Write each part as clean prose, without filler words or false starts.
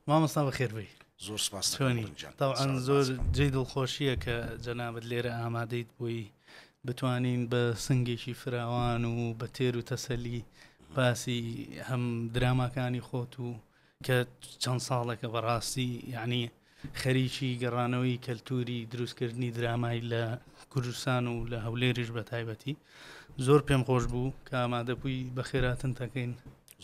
مامۆستا بەخێربەی. زۆر سپاس چۆنی؟ طبعاً زۆر جێ دڵخۆشیە کە جەنابەت لێرە ئامادەیت بووی بتوانین بە سنگێکی فراوان و بە تێر و تەسەلی باسی هەم دراماکانی خۆت و کە چەند ساڵێکە بەڕاستی یعنی خەریکی گەڕانەوەی کەلتوری دروستکردنی درامای لە کوردستان و لە هەولێریش بە تایبەتی زۆر پێم خۆش بوو کە ئامادە بووی بە خێراتن تەکەین.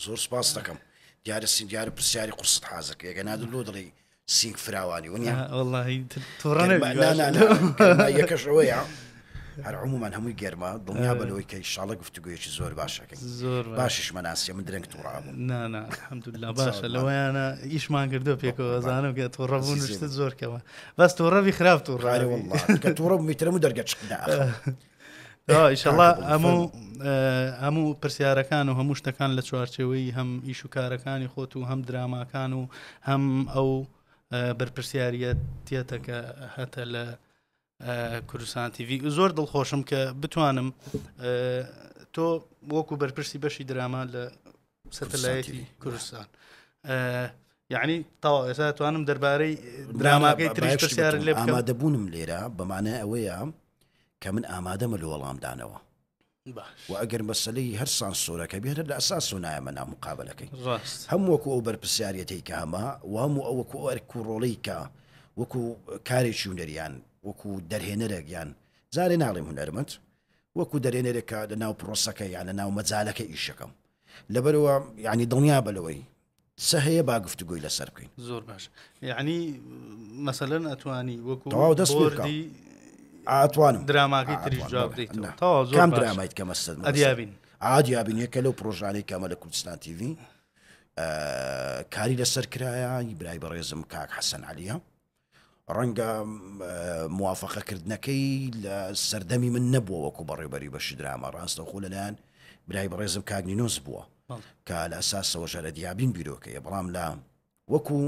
زۆر سپاس دەکەم. دیارە پرسیاری قورست حازەکە ئەگە نادڵ لۆ دڵی سینگ فراوانی ونیە واللهی تووڕە یەکەشەوەیە هەر عمومان هەمووی گەرمە دڵنیا بەلەوەی کە ئینشاڵە گفتوگویەکی زۆر باشەکەی زۆر باشش مەناسیە من درەنگ تووڕابوو نانا الحەمدولله باشە لەوەیانە ئیشمان کردو پێکەوە زانم کە تۆڕەبوون شتت زۆر کەمە بەس تۆڕەوی خراپ تووڕاری والله کە تووڕە میترم و دەرگە چقدا ئیشەڵڵا هەموو پرسیارەکان و هەموو شتەکان لە چوارچێوەی هەم ئیش و کارەکانی خۆت و هەم دراماکان و هەم ئەو بەرپرسیاریەتێتە کە هەتە لە کوردستان تیڤی زۆر دڵخۆشم کە بتوانم تۆ وەکو بەرپرسی بەشی دراما لە سەتەلایەتی کوردستان یعنی تاوا ئێستا توانم دەربارەی دراماکەی تریش پرسیارە لێ بکەم. ئامادەبوونم لێرە بەمانە ئەوەیە کە من ئامادەمە لە وەڵامدانەوە و ئەگەر مەسەلەی هەر سانسۆرەکە بێت لە ئەساس و نایەمە نامقابلەکەی هەموو وەکو ئەو بەرپرسیارەتەی کە هەمە و هەموو ئەو وەکو ئەرکو ڕۆڵەی کە وەکو کارێکی هونەریان وەکو دەرهێنەرێکیان زارێ ناڵێم هونەرمەند وەکو دەرهێنەرێکە لە ناو پرۆسەکە یان لە ناو مەجالەکە ئیشەکەم لەبەرەوە یعنی دڵنیا بەلەوەی سە هەیە با گفتوگۆی لەسەر بکەین. زۆر باش یعنی مەسەلەن ئەتوانی وەکو دەست ئاتوانم دراماکەی تریش جواب دەیتەوە کام درامایت کە مەسەد ئەدیابین یەکە لەو پرۆژانەی کەمە لە کوردستان تیڤی کاری لەسەر کرایە برای بەڕێزم کاک حەسەن عەلیە ڕەنگە موافقەکردنەکەی لە سەردەمی من نەبووە وەکو بەڕێبەری بەشی دراما ڕاستەوخۆ لەلایەن برای بەڕێزم کاک نینۆز بووە کە لە ئەساسەوە ژەرە دیابین بیرۆکەیە بەڵام لە وەکو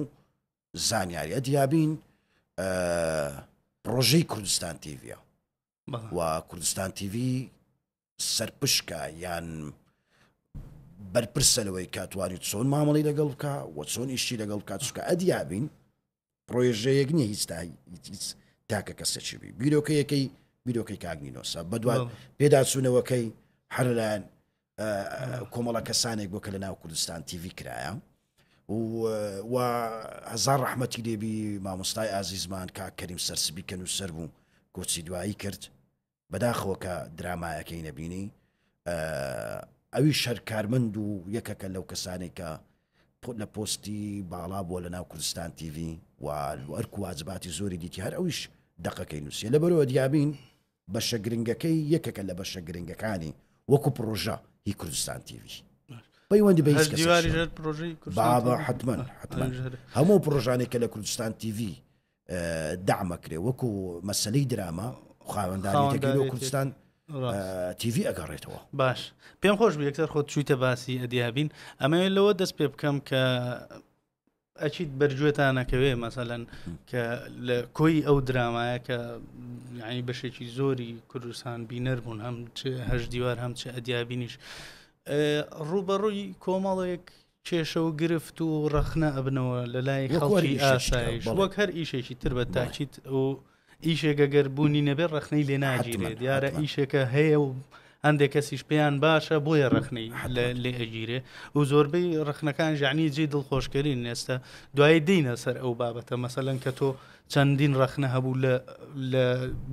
زانیاری ئەدیابین پرۆژەی کوردستان تیڤە و کوردستان تیڤی سەرپشکە یان بەرپرسەلەوەی کاتوانیت چۆن مامەڵی لەگەڵ بکە و چۆن ئیشی لەگەڵ بکات چکە ئەدیابین پرۆژەیەک نییە هیچ تاکە کەسێکی بی بیرۆکەیەکەی بیرۆکەی کاگنینۆسە بەدوات پێداچوونەوەکەی هەرلایەن کۆمەڵە کەسانێک بۆ کە لە ناو کوردستان تیڤی کرایە و هەزار ڕەحمەتی لێبی مامۆستای ئازیزمان کاک کەریم سەرسبی کە نووسەر بوو کۆچی دوایی کرد بەداخەوە کە درامایەکەی نەبینی ئەوی شەرکارمەند و یەکەکە لەو کەسانێک کە لە پۆستی باڵا بووە لە ناو کوردستان تیڤی و ئەرک و واجباتی زۆری دیتی هەر ئەویش دەقەکەی نووسیە لەبەرەوە دیابین بەشە گرنگەکەی یەکەکە لە بەشە گرنگەکانی وەکو پرۆژە هی کوردستان تیڤی پەیوەندی بە هیچ بابە حتمەن هەموو پرۆژانێک کە لە کوردستان تیڤی دامەکرێ وەکو مەسەلەی دراما خاوەندانی لە کوردستان تیڤی ئەگەڕێتەوە. باش پێم خۆش بوو یەکسەر خۆت چوویتە باسی ئەدیابین ئەمەوێت لەوە دەست پێ بکەم کە ئەچیت بەرگوێتانەکەوێ مەسەلەن کە لە کۆی ئەو درامایە کە یعنی بەشێکی زۆری کوردستان بینەر بوون هەم هەژ دیوار هەم چه ئەدیابینیش ڕوبەڕووی کۆمەڵێک کێشە و گرفت و ڕەخنە ئەبنەوە لە لای خەڵکی ئاسایش وەک هەر ئیشێکی تر بە تاکیت و ئیشێکە گەربوونی نەبێت ڕەخنەی لێ ناگیرێت دیارە ئیشێکە هەیە و هەندێک کەسیش پێیان باشە بۆیە ڕەخنەی لێ ئەگیرێ و زۆربەی ڕەخنەکان ژانی جێ دڵخۆشکەرین ئێستا دوای دێنە سەر ئەو بابەتە مەسەلەن کە تۆ چەندین ڕەخنە هەبوو لە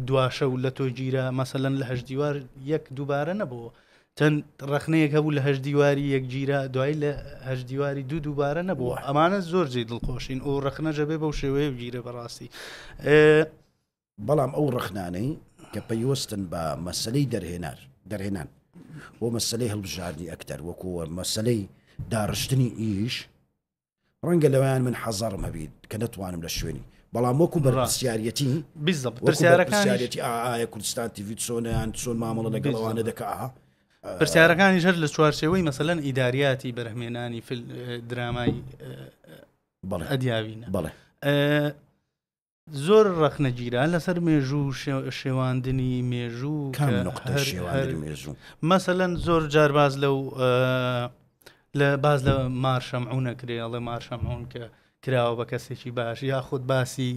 دواشە و لە تۆ گیرە مەسەلەن لە هەژ دیوار یەک دووبارە نەبووە چەند ڕەخنەیەک هەبوو لە هەژ دیواری یەک گیرە دوای لە هەژ دیواری دووبارە نەبووە ئەمانە زۆر جێ دڵخۆشین و ڕەخنە ژەبێ بەو شێوەیە گیرە بەڕاستی بەڵام ئەو ڕەخنانەی کە پەیوەستن بە مەسەلەی دەرهێنان بۆ مەسەلەی هەڵبژاردننی ئەکتەر وەکووە مەسەلەی داڕشتنی ئیش ڕەنگە لەوەیان من حەزارم هەبیت کە نەتوانم لە شوێنی بەڵام وەکو بەرپرسیارەتی پرسیارەکانی ئایا کوردستان تیڤی چۆنیان چۆن مامەڵە لەگەڵەوانە دەکە پرسیارەکانی ژەر لە چوارچێوەی مەسەلەن ئیداریاتی بەرهمێنانی درامای ئەدیابینە بەڵێ زۆر ڕەخنەگیرە لەسەر مێژوو شێواندنی مێژوو مەسەلەن زۆر جار باز لە مارشەمعونەکرێ ئەڵێ مارشەمعون کراوە بە کەسێکی باش یاخود باسی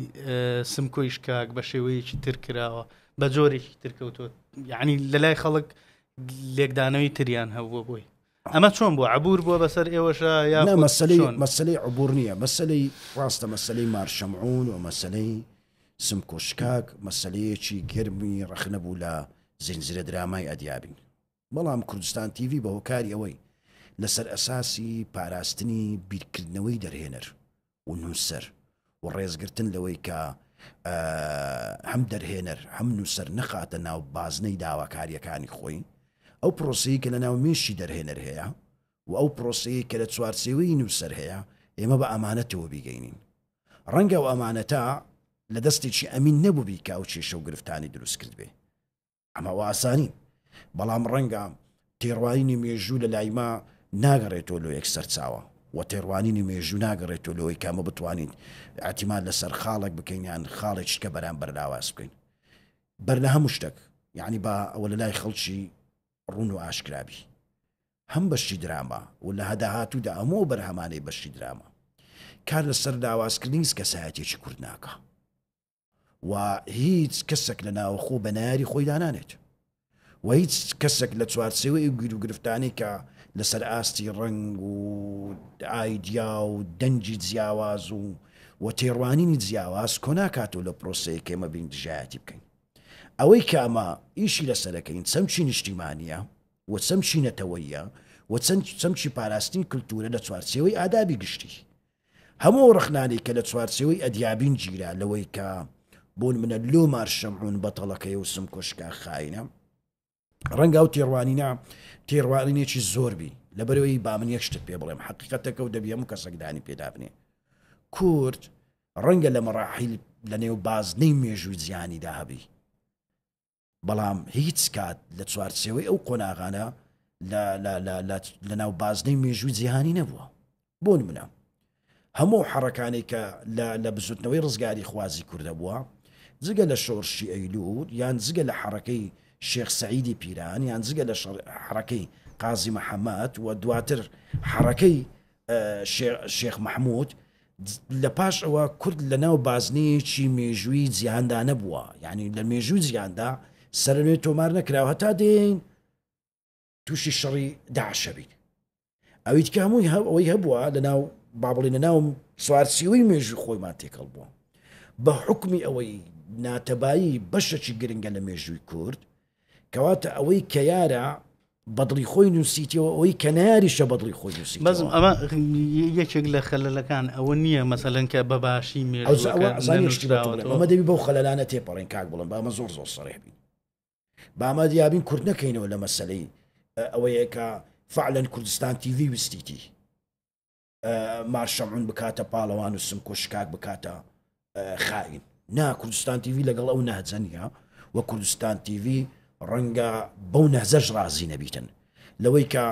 سمکۆی شکاک بە شێوەیەکی تر کراوە بە جۆرێکی ترکەوتۆ یعنی لە لای خەڵک لێکدانەوەی تریان هەبووە بۆی ئەمە چۆن بوو عبور بووە بەسەر ئێوەشە یا مەسلەی عبور نییە مەسلەی ڕاستە مەسلەی مارشەمعون و مەسلەی سمکۆشکاک مەسلەیەکی گرمی ڕەخنەبوو لە زنجیرە درامای ئەدیابین بەڵام کوردستان تیڤی بە هۆکاری ئەوەی لەسەر ئەساسی پاراستنی بیرکردنەوەی دەرهێنەر و نووسەر و ڕێزگرتن لەوەی کە هەم دەرهێنەر هەم نووسەر نەخاتە ناو بازنەی داواکاریەکانی خۆی ئەو پرۆسەیە کە لە ناو مێشی دەرهێنەر هەیە و ئەو پرۆسەیە کە لە چوارچێوەی نووسەر هەیە ئێمە بە ئەمانەتەوە بیگەینین ڕەنگە و ئەمانەتە لە دەستێکی ئەمین نەبوو بیکا و کێشە و گرفتانی دروست کرد بێ ئەمە ئاسانی بەڵام ڕەنگە تێڕوانینی مێژوو لە لایما ناگەڕێتەوە لۆ یەکسەر چاوە و تێڕوانینی مێژوو ناگەڕێتەوە لەوەی کامە بتوانین ئاعتیماد لەسەر خاڵێک بکەین یان خاڵێک کە بەرامبەر لاواز بکەین بەر لە هەموو شتێک یعنی با ئەوە لە لای خەڵکی ڕوون و ئاشکرابی هەم بەشی دراما و لە هەداهاتوودا ئەمەوە بەرهەمانەی بەشی دراما کار لەسەر داوازکردنی هیچ کەسایەتێکی کورد ناکە و هیچ کەسێک لە ناوەخۆ بە ناری خۆی دانانێت و هیچ کەسێک لە چوارچێوەی گیر و گرفتانی کە لەسەر ئاستی ڕنگ و ئایدیا و دەنجی جیاواز و تێڕوانینی جیاواز کۆ ناکاتەوە لە پرۆسەیە کە ئێمە بین دژایەتی بکەین ئەوەی کە ئەمە ئیشی لەسەرەکەین چەمچی نیشتیمانیە و چەمچی نەتەوەیە و چەمچی پاراستنی کللتورە لە چوارچێوەی ئادابی گشتی هەموو ڕخنانی کە لە چوارچێوەی ئەدیابین گیرا لەوەی کە بۆن منە لۆ مارشەمعون بەتەڵەکەی و سمکۆشکا خاینە ڕەنگە و تێڕوانینێکی زۆربی لەبەرەوەی با من یەک شتت پێ بڵێم حقیقەتەکە و دەبی هەموو کەسەکدانی پێدا بنێ کورد ڕەنگە لە مەراحیل لە نێو بازنەی مێژووی جیهانیدا هەبی بەڵام هیچ کات لە چوارچێوەی ئەو قۆناغانە لە ناو بازنەی مێژووی جیهانی نەبووە بۆن منە هەموو حڕەکانی کە لە بزوتنەوەی ڕزگاری خوازی کوردە بووە جگە لە شۆڕشی ئەیلود یان جگە لە حڕەکەی شێخ سەعیدی پیران یان جگە لە حڕەکەی قازی مەحەممەد و دواتر حڕەکەی شێخ مەحموود لە پاش ئەوە کورد لە ناو بازنەیەکی مێژووی جیهاندا نەبووە یعنی لە مێژووی جیهاندا سەرنوێ تۆمار نەکراوە هەتا دێن تووشی شەڕی داعشە بین ئەویت کە هەمووی ئەوەی هەبووە لە ناو بابڵی لە ناو سوارچیوەی مێژووی خۆیمان تێکەڵ بووە بە حکمی ئەوەی ناتەبایی بەشەکی گرنگە لە مێژووی کورد کەواتە ئەوەی کە یارە بەدڵی خۆی نووسیتەوە ئەوەی کە ناریشە بەدڵی خۆی نووسی بەس ئەمە یەکێک لە خەلەلەکان ئەوە نییە مەسەلەن کە بەباشی ئەمە دەبی بەو خەلەلانە تێپەڕێن کاک بڵم بامە زۆر سەڕێح بین بامە دیابین کورد نەکەینەوە لە مەسەلەی ئەوەیە کە فعلەن کوردستان تیڤی وستیتی مارشەمعون بکاتە پاڵەوان و سمکۆشکاک بکاتە خائین نا کوردستان تیڤی لەگەڵ ئەو نەهجەنیە و کوردستان تیڤی ڕەنگە بەو نەهزەش ڕازی نەبیتن لەوەی کە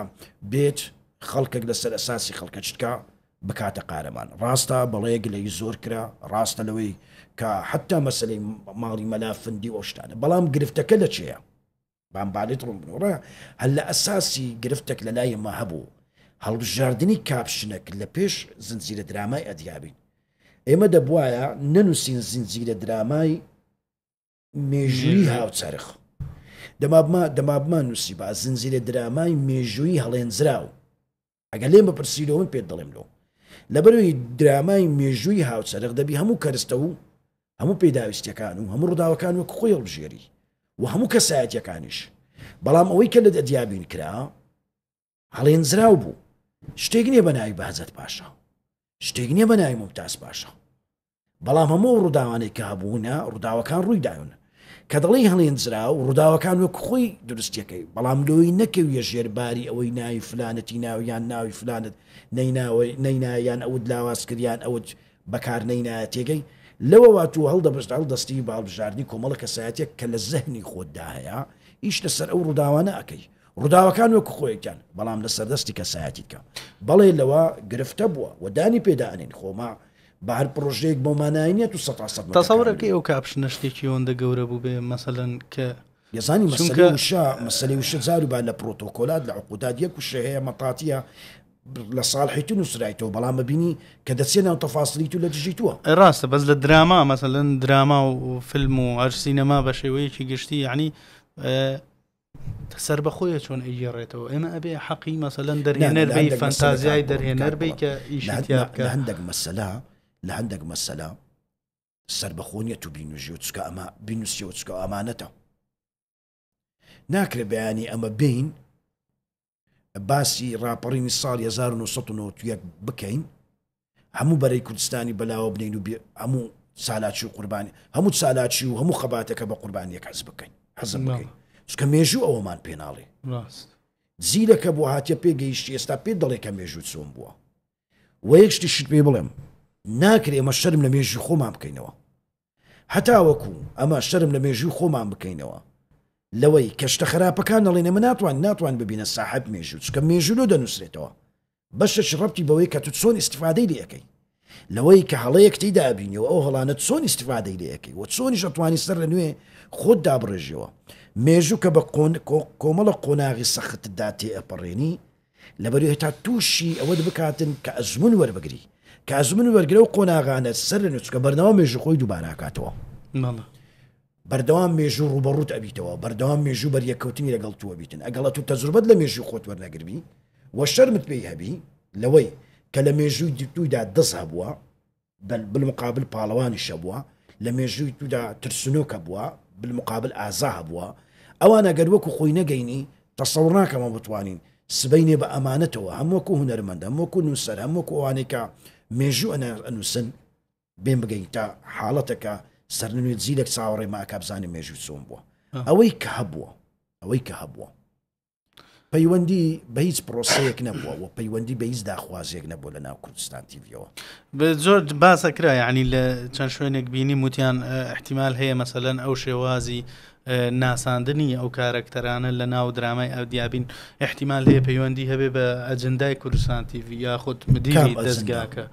بێت خەڵکێک لەسەر ئەساسی خەڵکەچتکە بکاتە قارەمان ڕاستە بەڵەیەک لەی زۆر کرا ڕاستە لەوەی کە حتا مەسلەی ماڵی مەلافندی ئەو شتانە بەڵام گرفتەکە لە چێە بامبالێت ڕوون بنوڕە هەل لە ئەساسی گرفتێک لە لای ئێمە هەبوو هەڵبژاردننی کاپشنێک لە پێش زنجیرە درامای ئەدیابین ئێمە دەبوایە نەنووسین زنجیرە درامای مێژووی هاوچەرخ دەمابمان نووسی با زنجیرە درامای مێژووی هەڵێنجراو ئەگە لێم بپرسیلەوە من پێت دەڵێم لۆ لەبەرەوەی درامای مێژووی هاوچەرخ دەبی هەموو کەرستە و هەموو پێداویستیەکان و هەموو ڕووداوەکان وەک خۆی هەڵبژێری و هەموو کەسایەتیەکانیش بەڵام ئەوەی کە لە ئەدیابین کرا هەڵێنجراو بوو شتێک نییە بە ناوی بەهەجەت پاشا شتێک نییە بە ناوی ممتاز پاشا بەڵام هەموو ڕووداوانەی کە هەبوونە ڕووداوەکان ڕوویداون کە دەڵی هەڵێنجرا و ڕووداوەکان وەک خۆی دروستیەکەی بەڵام لۆی نەکەویە ژێرباری ئەوەی ناوی فلانەتی ناویان ناوی فلانت نەینایان ئەوت لاوازکردیان ئەوت بەکار نەینایە تێگەی لەوەوە تو هەڵدەبشت هەڵدەستی باڵبژاردننی کۆمەڵە کەسایەتێک کە لە زەهنی خۆتدا هەیە ئیش لەسەر ئەو ڕووداوانە ئەەکەی ڕووداوەکان وەک خۆیەکان بەڵام لە سەردەستی کەسایەتی بکە بەڵێ لەوە گرفتە بووە و دانی پێدانین خۆما بە هەر پرۆژەیەک بۆ مانایێت و 100% تەسەورەکەی ئەو کاپشنە شتێکی ئەوەندە گەورە بوو بێ مەسەلەن کە یزانی مەسەلەی وشە جارو با لە پرۆتۆکۆلات لە عقودات یەک وشە هەیە مەتاتیە لە ساڵحیت و نووسرایتەوە بەڵام ببینی کە دەچێنەوە تەفاسلیت و لە دژیتووە ڕاستە بەس لە دراما مەسەلەن دراما و فیلم و هەر سینەما بە شێوەیەکی گشتی یعنی سەر بەخۆیە چۆن ئەیگەڕێتەوە ئێمە ئەبێ حەقی مەسەلەن دەرهێنەر بەی فەنتازیای دەرهێنەر بەی کە ئیشتیا بکە لە هەندێک مەسەلا سەر بەخۆنیە و بینوژی و چکە ئەمە بینوسی و چکە ئەمانەتە ناکرێت بەیانی ئەمە بین باسی ڕاپەڕینی ساڵی 1990 بکەین هەموو بەرەی کوردستانی بەلاوە بنین و هەموو سالاچی و قوربانی هەموو سالاچی و هەموو خەباتەکە بە قوربانیەک حەز بکەین حەزم بکەین چکە مێژوو ئەوەمان پێناڵێ زیرەکە بۆ هاتیە پێگەیشتی ئێستا پێ دەڵێ کە مێژوو چۆن بووە و یەکشتی شت پێ بڵێم ناکرێ ئەمە شەرم لە مێژوی خۆمان بکەینەوە هەتا وەکو ئەمە شەرم لە مێژوی خۆمان بکەینەوە لەوەی کە شتە خراپەکان دەڵێن ئەمە ناتوان ببینە ساحب مێژوو چکە مێژوو لۆ دەنووسرێتەوە بەشەش ڕەبتی بەوەی کە تو چۆن ئیستیفادەی لێ ئەەکەی لەوەی کە هەڵەیەک تێیدا ئەبینیەوە ئەو هەڵانە چۆن ئیستیفادەی لێ ئەەکەی و چۆنیش ئەتوانی سەر لە نوێ خۆت دابڕێژیەوە مێژوو کە بە کۆمەڵە قۆناغی سەختتدا تێ ئەپەڕێنی لەبەروی هێتا تووشی ئەوە بکاتن کە ئەزمون وەربگری کە ئەزمون وەرگرە و قۆناغانە سەر لە نوچکە بەردەوام مێژوو خۆی دووبارەکاتەوە بەردەوام مێژوو ڕوبەڕوت ئەبیتەوە بەردەوام مێژوو بەریەکەوتنی لەگەڵ تووە بیتن ئەگەڵەت و تەجروبەت لە مێژوو خۆت وەرنەگربی وە شەرمت پێی هەبی لەوەی کە لە مێژووی توویدا دەست هەبووە بالمقابل پاڵەوانی شەبووە لە مێژووی توودا ترسنۆکە بووە بالمقابل ئازا هەبووە ئەوانە گەر وەکو خۆی نەگەینی تەسەوڕ ناکەمە بتوانین سبەینێ بە ئەمانەتەوە هەمووەکو هونەرمەندە هەمووەکو نووسەر هەمووەکو ئەوانەی کە مێژوو ئەنووسن بێن بگەین تا حاڵەتەکە سەرنوێت زیرێک چاوەڕێ ماکە بزانێ مێژوو چۆن بووە ئەوەی کە هەبووە پەیوەندی بە هیچ پرۆسەیەک نەبووە و پەیوەندی بە هیچ داخوازێک نەبووە لە ناو کوردستان تیڤیەوە زۆر باسەکرا یعنی لە چەند شوێنێک بینی وتیان احتیمال هەیە مەسەلەن ئەو شێوازی ناساندنی ئەو کارکتەرانە لە ناو درامای ئەودیابین احتیمال هەیە پەیوەندی هەبێ بە ئەجندای کوردستان تیڤی یاخود مدیری دەستگاکە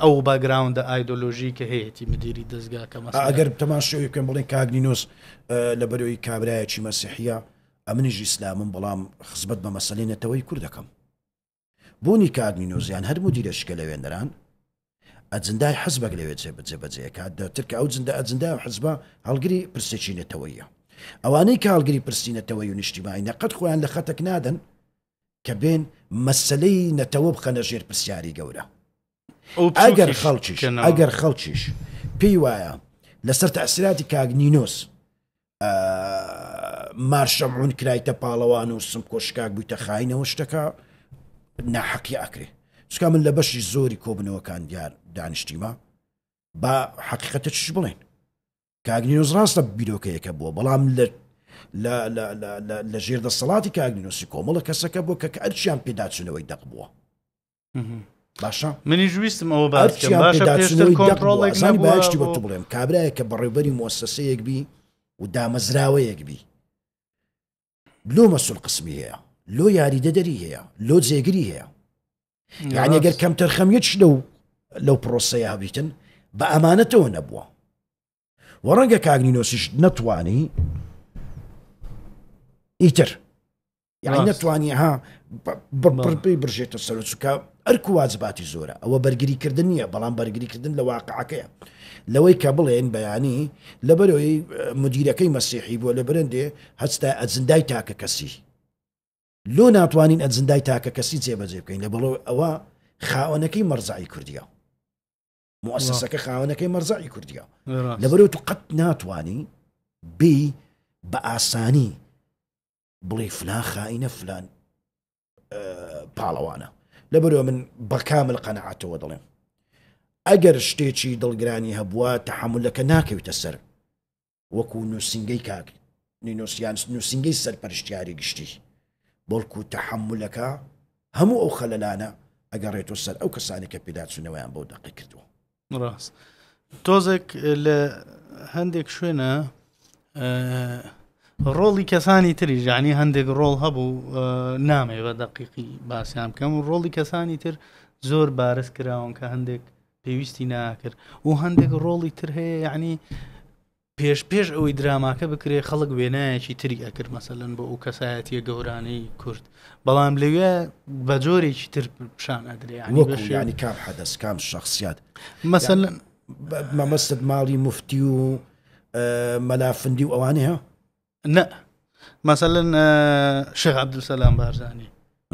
ئەو باگراوندە ئایدۆلۆژی کە هەیەی مدیری دەستگاکە ئەگەر تەماشای بکەم بڵێن کاگنینۆس لە بەرەوەی کابرایەکی مەسیحیە ئەمنیژی ئیسلامم بەڵام خزمەت بە مەسەلەی کوور دەکەم بوونی کاگنینۆزیان هەر مدیرەشکە لەوێنەران ئەجندای حزبەک لەوێت جێبەجێەکات دەترکە ئەو ئەجندای و حزبە هەڵگری پرسێکی نێتەوەیە ئەوانەی کە هەڵگری پرسینەتەوەی و نیشتیمانی نەقەت خۆیان لە خەتەک نادەن کە بێن مەسەلەی نەتەوە بخەنە ژێر پرسیاری گەورە ئەگەر خەڵکیش پێی وایە لەسەر تەسیراتی کاگنینۆس مارشەمعون کرایتە پاڵەوان و سم کۆشکاک بوویتە خاینەوە شتەکە ناحەقی ئاکرێ چکە من لە بەشی زۆری کۆبنەوەکان دیار دانیشتیمە با حقیقەتە چش بڵێن کاگنینۆس ڕاستە بیرۆکەیەکە بووە بەڵام لە ژێر دەسەڵاتی کاگنینۆسی کۆمەڵە کەسەکە بووە کە ئەرچیان پێداچنەوەی دەق بووە باشە منی جویستم ئەوە باشی بۆ تو بڵێم کابرایە کە بەڕێوبەری مؤسسەیەک بی و دامەزراوەیەک بی لۆ مەسوول قسمی هەیە لۆ یاریدەدەری هەیە لۆ جێگری هەیە یعنی ئەگەر کەم تەرخەمیەتش لەو پرۆسەیە هەبیتن بە ئەمانەتەوە نەبووە و ڕەنگە کاگنینۆسیش نەتوانی ئیتر یعنی نەتوانی ها بڕپی برژێتە سەر چکە ئەرک و واجباتی زۆرە ئەوە بەرگریکردن نییە بەڵام بەرگریکردن لە واقعەکەیە لەوەی کە بڵێن بەیانی لەبەرەوەی مدیرەکەی مەسیحی بووە لە بەرەندێ هەستا ئەجندای تاکە کەسی لۆ ناتوانین ئەجندای تاکە کەسی جێبەجێ بکەین لە بڵۆ ئەوە خاوەنەکەی مەرزعی کوردیە مؤسسەکە خاوەنەکەی مەرزعی کوردیە لەبەرەوە تو قەت ناتوانی بی بە ئاسانی بڵێ فلان خائینە فلان پاڵەوانە لەبەرەوە من بە کامل قەنەعەتەوە دەڵێم ئەگەر شتێکی دڵگرانی هەبووە تەحملەکە ناکەوێتە سەر وەکو نووسنگەی کاک نینۆسیان نووسنگەی سەرپەرشتیاری گشتی بەڵکو تەحملەکە هەموو ئەو خەلەلانە ئەگەڕێتۆ سەر ئەو کەسانی کە پێداچوونەوەیان بەو دەقی کردووە ڕاست تۆزێک لە هەندێک شوێنە ڕۆڵی کەسانی تریش یعنی هەندێک ڕۆڵ هەبوو نامێ بە دەقیقی باسییان بکەم و ڕۆڵی کەسانی تر زۆر بارز کراون کە هەندێک پێویستی ناکرد و هەندێک ڕۆڵی تر هەیە یعنی پێش ئەوەی دراماکە بکرێ خەڵک وێنایەکی تری ئەکرد مەسەلەن بۆ ئەو کەسایەتیە گەورانەی کورد بەڵام لەوێ بە جۆرێکی تر پیشان ئەدرێ ینی کام حەدەس کام شخصیات مەسەلەن مەمەستت ماڵی مفتی و مەلافندی و ئەوانەیە نە مەسەلەن شێخ عەبدولسەلام بارزانی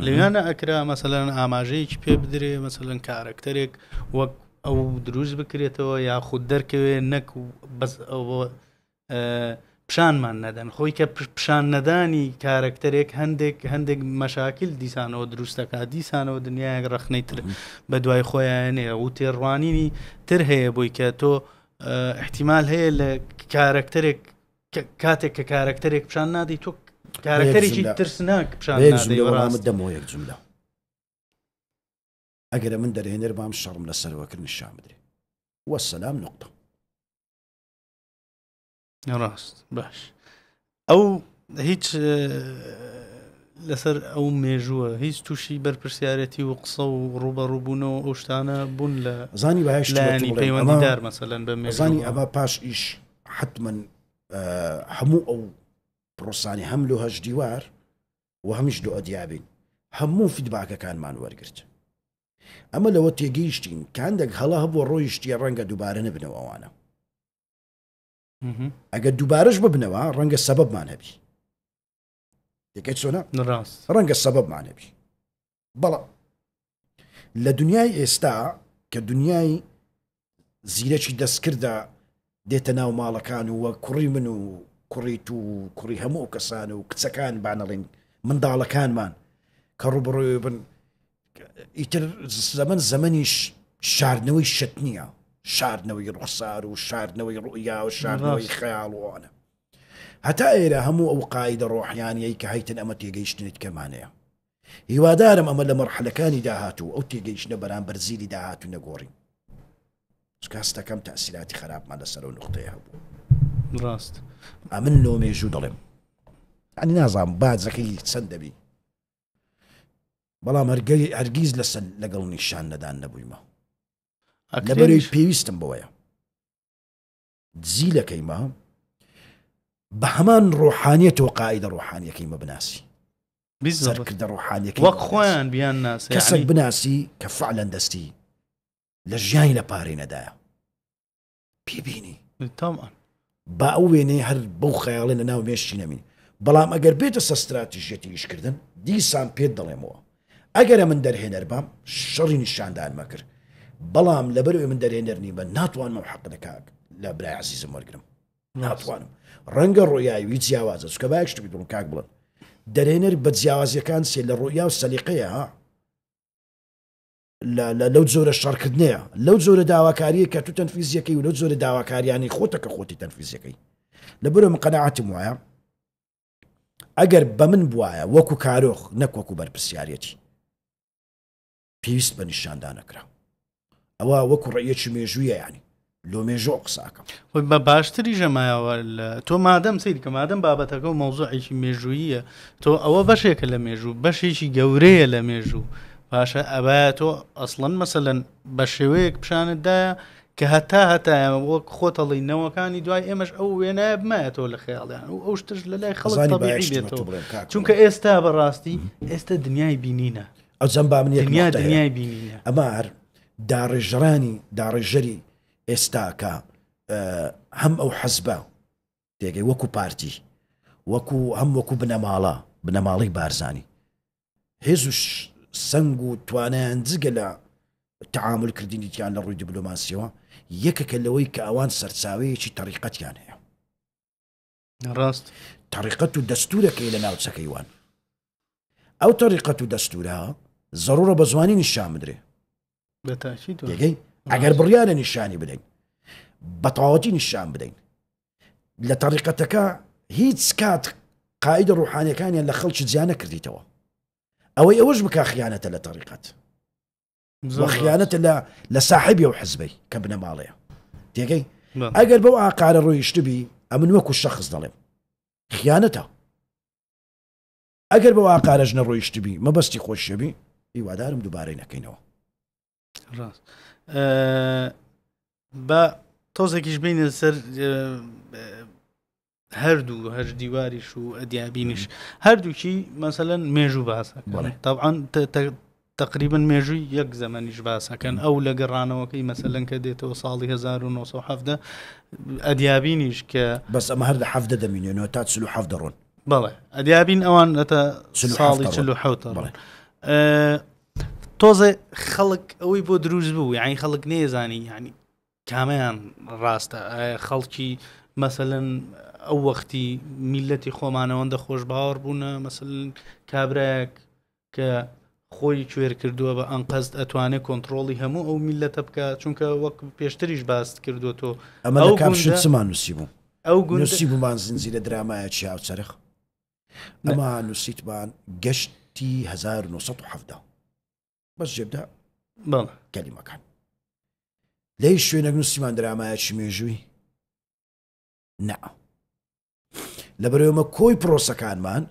لەوێنە ئەکرا مەسەلەن ئاماژەیەکی پێ بدرێ مەسەلەن کارکتەرێک وەک ئەو دروست بکرێتەوە یاخود دەرکەوێ نەک و بەس ئەوە پیشانمان نەدەن خۆی کە پیشان نەدانی کارکتەرێک هەندێک مەشاکل دیسانەوە دروستەکە دیسانەوە دنیایەک ڕەخنەی تر بە دوای خۆیانەیە و تێڕوانینی تر هەیە بۆی کە تۆ احتیمال هەیە لە کارکتەرێک کاتێک کە کارکتەرێک پیشان نادەی تۆ کارکتەرێکی ترسناک پیشان دەمەوە یەک جملە ئەگەر من دەرهێنەر بام شەڕم لەسەرەوەکرد نیشان بدرێ وەسەلام نقطە ڕاست باش ئەو هیچ لەسەر ئەو مێژووە هیچ تووشی بەرپرسیارەتی و قسە و ڕوبەڕووبوونەوە ئەو شتانە بوون لە زانی بەهشتانی پەیوەندیدار مەسەلەن بە مێزانی ئەمە پاش ئیش حتمما هەموو ئەو پرۆسانی هەم لە هەش دیوار و هەمیش لە ئەدیابین هەموو فیدباکەکانمان وەرگرت ئەمە لەوە تێگەیشتین کاندێک هەڵا هەبوو ڕۆیشتی ڕەنگە دووبارە نبنەوە ئەوانە ئەگە دووبارەش ببنەوە ڕەنگە سەبەبمان هەبی دەکەیت چۆنە ڕەنگە سەبەبمان هەبی بەڵام لە دنیای ئێستا کە دنیای زیرەکی دەستکردە دێتە ناو ماڵەکان و وە کوڕی من و کوڕیت و کوڕی هەموو کەسان و کچەکان بانەڵێن منداڵەکانمان کە ڕوبڕۆی بن ئیتر زەمەنی شاردنەوەی شت نییە شاردنەوەی ڕوخسار و شاردنەوەی ڕوئیا و شاردنەوەی خەیاڵوانە هەتا ئێرە هەموو ئەو قاعدە ڕۆحیانیەی کە هەیتن ئەمە تێگەیشتنت کەمانەیە هیوادارم ئەمە لە مەرحەلەکانی داهاتوو ئەو تێگەیشتنە بەرامبەر زیری داهاتوو نەگۆڕین کاستەکەم تەسیراتی خراپمان لەسەر و نقطەیە هەبوو ڕاست ئەمن لۆ مێژوو دەڵێم ئەنی نازانم بازەکەی چەند دەبی بەڵام هەرگیز لەگەڵ نیشان نەدان نەبوویمە لەبەرەوەی پێویستم بەوەیە جیلەکەیمە بە هەمان ڕۆحانیەتەوە قاعدە ڕۆحانیەکەیمە بناسی سەرکردە ڕۆحانیەکەی وەک خۆیان بیان ناسی کەسێک بناسی کە فعلەن دەستی لە ژیانی لە پارەی نەدایە پێبینی تامان با ئەو وێنەی هەر بەو خەیاڵێ لە ناو مێشتی نەمین بەڵام ئەگەر بێتە سە استراتیژیەتی ئیشکردن دیسان پێت دەڵێمەوە ئەگەرە من دەرهێنەر بام شەڕی نیشاندان مەکرد بەڵام لەبەرەوەی من دەرهێنەر نیمە ناتوانم ئەو حەق لەکاک لە برای عەزیزم وەرگرم ناتوانم ڕەنگە ڕۆیاوی جیاوازە چکە باەک شتی بڵم کاک بڵن دەرهێنەر بە جیاوازیەکان سێ لە ڕۆیا و سەلیقەیە ها لەو جۆرە شەڕکردنەیە لەو جۆرە داواکاریە کە تو تەنفیزیەکەی و لەو جۆرە داواکاریانی خۆتە کە خۆتی تەنفیزیەکەی لەبەرەوە من قەناعەتم وایە ئەگەر بە من بوایە وەکو کارۆخ نەک وەکو بەرپرسیارەتی پێویست بە نیشاندانەکرا ئەوە وەکو ڕێیەکی مێژوویە ینی لۆ مێژۆ قساکەم بە باشتری ژەمایەوە تۆ مادەم سید کە مادەم بابەتەکە و مەوزوعێکی مێژوویە تۆ ئەوە بەشێکە لە مێژوو بەشێکی گەورەیە لە مێژوو پاشە ئەبایە تۆ ئەسڵەن مەسەلەن بە شێوەیەک پیشانتدایە کە هەتا وەک خۆتەڵینەوەکانی دوای ئێمەش ئەو وێنایە بمایە تۆ لە خەیاڵیان و ئەو شتش لە لای خەڵک تەبیعی بێتەوە چونکە ئێستا بەڕاستی ئێستا دنیای بینینە ئەو جەم با من دنیای بینینە ئەمە هەر داڕێژەری ئێستاکە هەم ئەو حەزبە تێگەی وەکو پارتی وەکو بنەماڵی بارزانی هێز و سنگ و توانیان جگە لە تعامل کردنیتیان لە ڕووی دیبلۆماسیەوە یەکەکە لەوەی کە ئەوان سەرچاوەیەکی تەریقەتیان هەیە ڕاست تەریقەت و دەستورەکەی لە ناوچەکەیوان ئەو تەریقەت و دەستورە زەڕورە بە زوانی نیشان بدرێ دەگەی ئەگەر بڕیارە نیشانی بدەین بە تەواوەتی نیشان بدەین لە تەریقەتەکە هیچ کات قاعدە ڕوحانیەکانیان لە خەڵکی جیانە کردیتەوە ئەوەی ئەوەش بکە خیانەتە لە تەریقەت خیانەتە لە ساحبی و حزبەی کە بنەماڵەیە تێگەی ئەگەر بەو ئاقارە ڕۆیشتبی ئەمن وەکو شەخص دەڵێم خیانەتە ئەگەر بەو ئاقارەش نەڕۆیشتبی مەبەستی خۆشیەبی هیوادارم دووبارەی نەکەینەوە ڕاست بە تۆزێکیش بینە سەر هەردوو هەر دیواریش و ئەدیابینیش هەردووکی مەسەلەن مێژوو باسەکەن طبعاً تقریبا مێژووی یەک زەمەنیش باسەکەن ئەو لە گەڕانەوەکەی مەسەلەن کە دێتەوە ساڵی 1970 ئەدیابینیش کە بەس ئەمە هەر لە 70 دەمینێنەوە تا 47 دەڕۆن بەڵێ ئەدیابین ئەوان ئەتە ساڵی 47 تۆزێ خەڵک ئەوەی بۆ دروست بوو یعنی خەڵک نێزانی یعنی کامیان ڕاستە خەڵکی مەسەلەن ئەو وەختی میلەتی خۆمانەوەندە خۆش باوەڕ بوونە مەسەلەن کابراەک کە خۆی کوێر کردووە بە ئەنقەست ئەتوانێت کۆنتترۆڵی هەموو ئەو میلەتە بکات چونکە وەک پێشتریش باست کردوتۆ ئەمە لە کاپشن چمان نووسی بوو ئەو نووسی بوومان زنجیرە درامایە چیاو چرخ ئەمە نووسیتمان گەشتی 1970 بەس جێبدا بەڵێ کەلیمەکان لەی شوێنێک نووسیمان درامایەکی مێژووی نا لەبەرەوەمە کۆی پرۆسەکانمان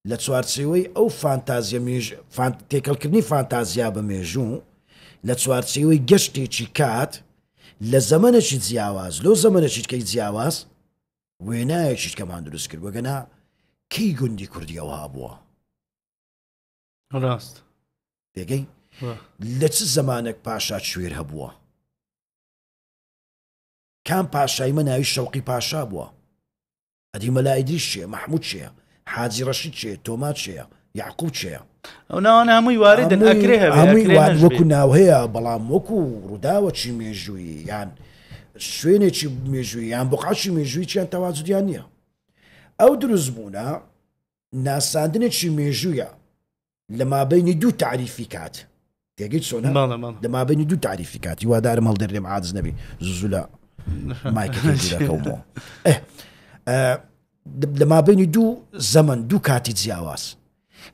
لە چوارچێوەی ئەو فانتازیە تێکەڵکردنی فانتازیا بە مێژوو لە چوارچێوەی گەشتێکی کات لە زەمەنێکی جیاواز لۆ زەمەنێکی کەی جیاواز وێنایەکیش کەمان دروست کرد وەگەنا کەی گوندی کوردیەوە بووە ڕاست پێگەی لە چ زەمانێک پاشا شوێر هەبووە کام پاشایمە ناوی شەوقی پاشا بووە ئەدی مەلایدریش چێ مەحموود چێە حاجی ڕەشید چێ تۆمات چێە یعقوب چێە ئەو ناوانە هەمووی واردن ئەکرێ هەمووی وەکو ناو هەیە بەڵام وەکو ڕووداوەکی مێژووی یان شوێنێکی مێژووی یان بقاچی مێژووی چیان تەواجودیان نییە ئەو دروست بوونە ناساندنێکی مێژوویە لە مابەینی دوو تعریفی کات تێگەیت چۆنە لە مابەینی دوو تعریفی کاتی وادارم هەڵدەرێم عاجز نەبی زوو لە مایکەکەومەوە لە مابەینی دوو زەمن دوو کاتی جیاواز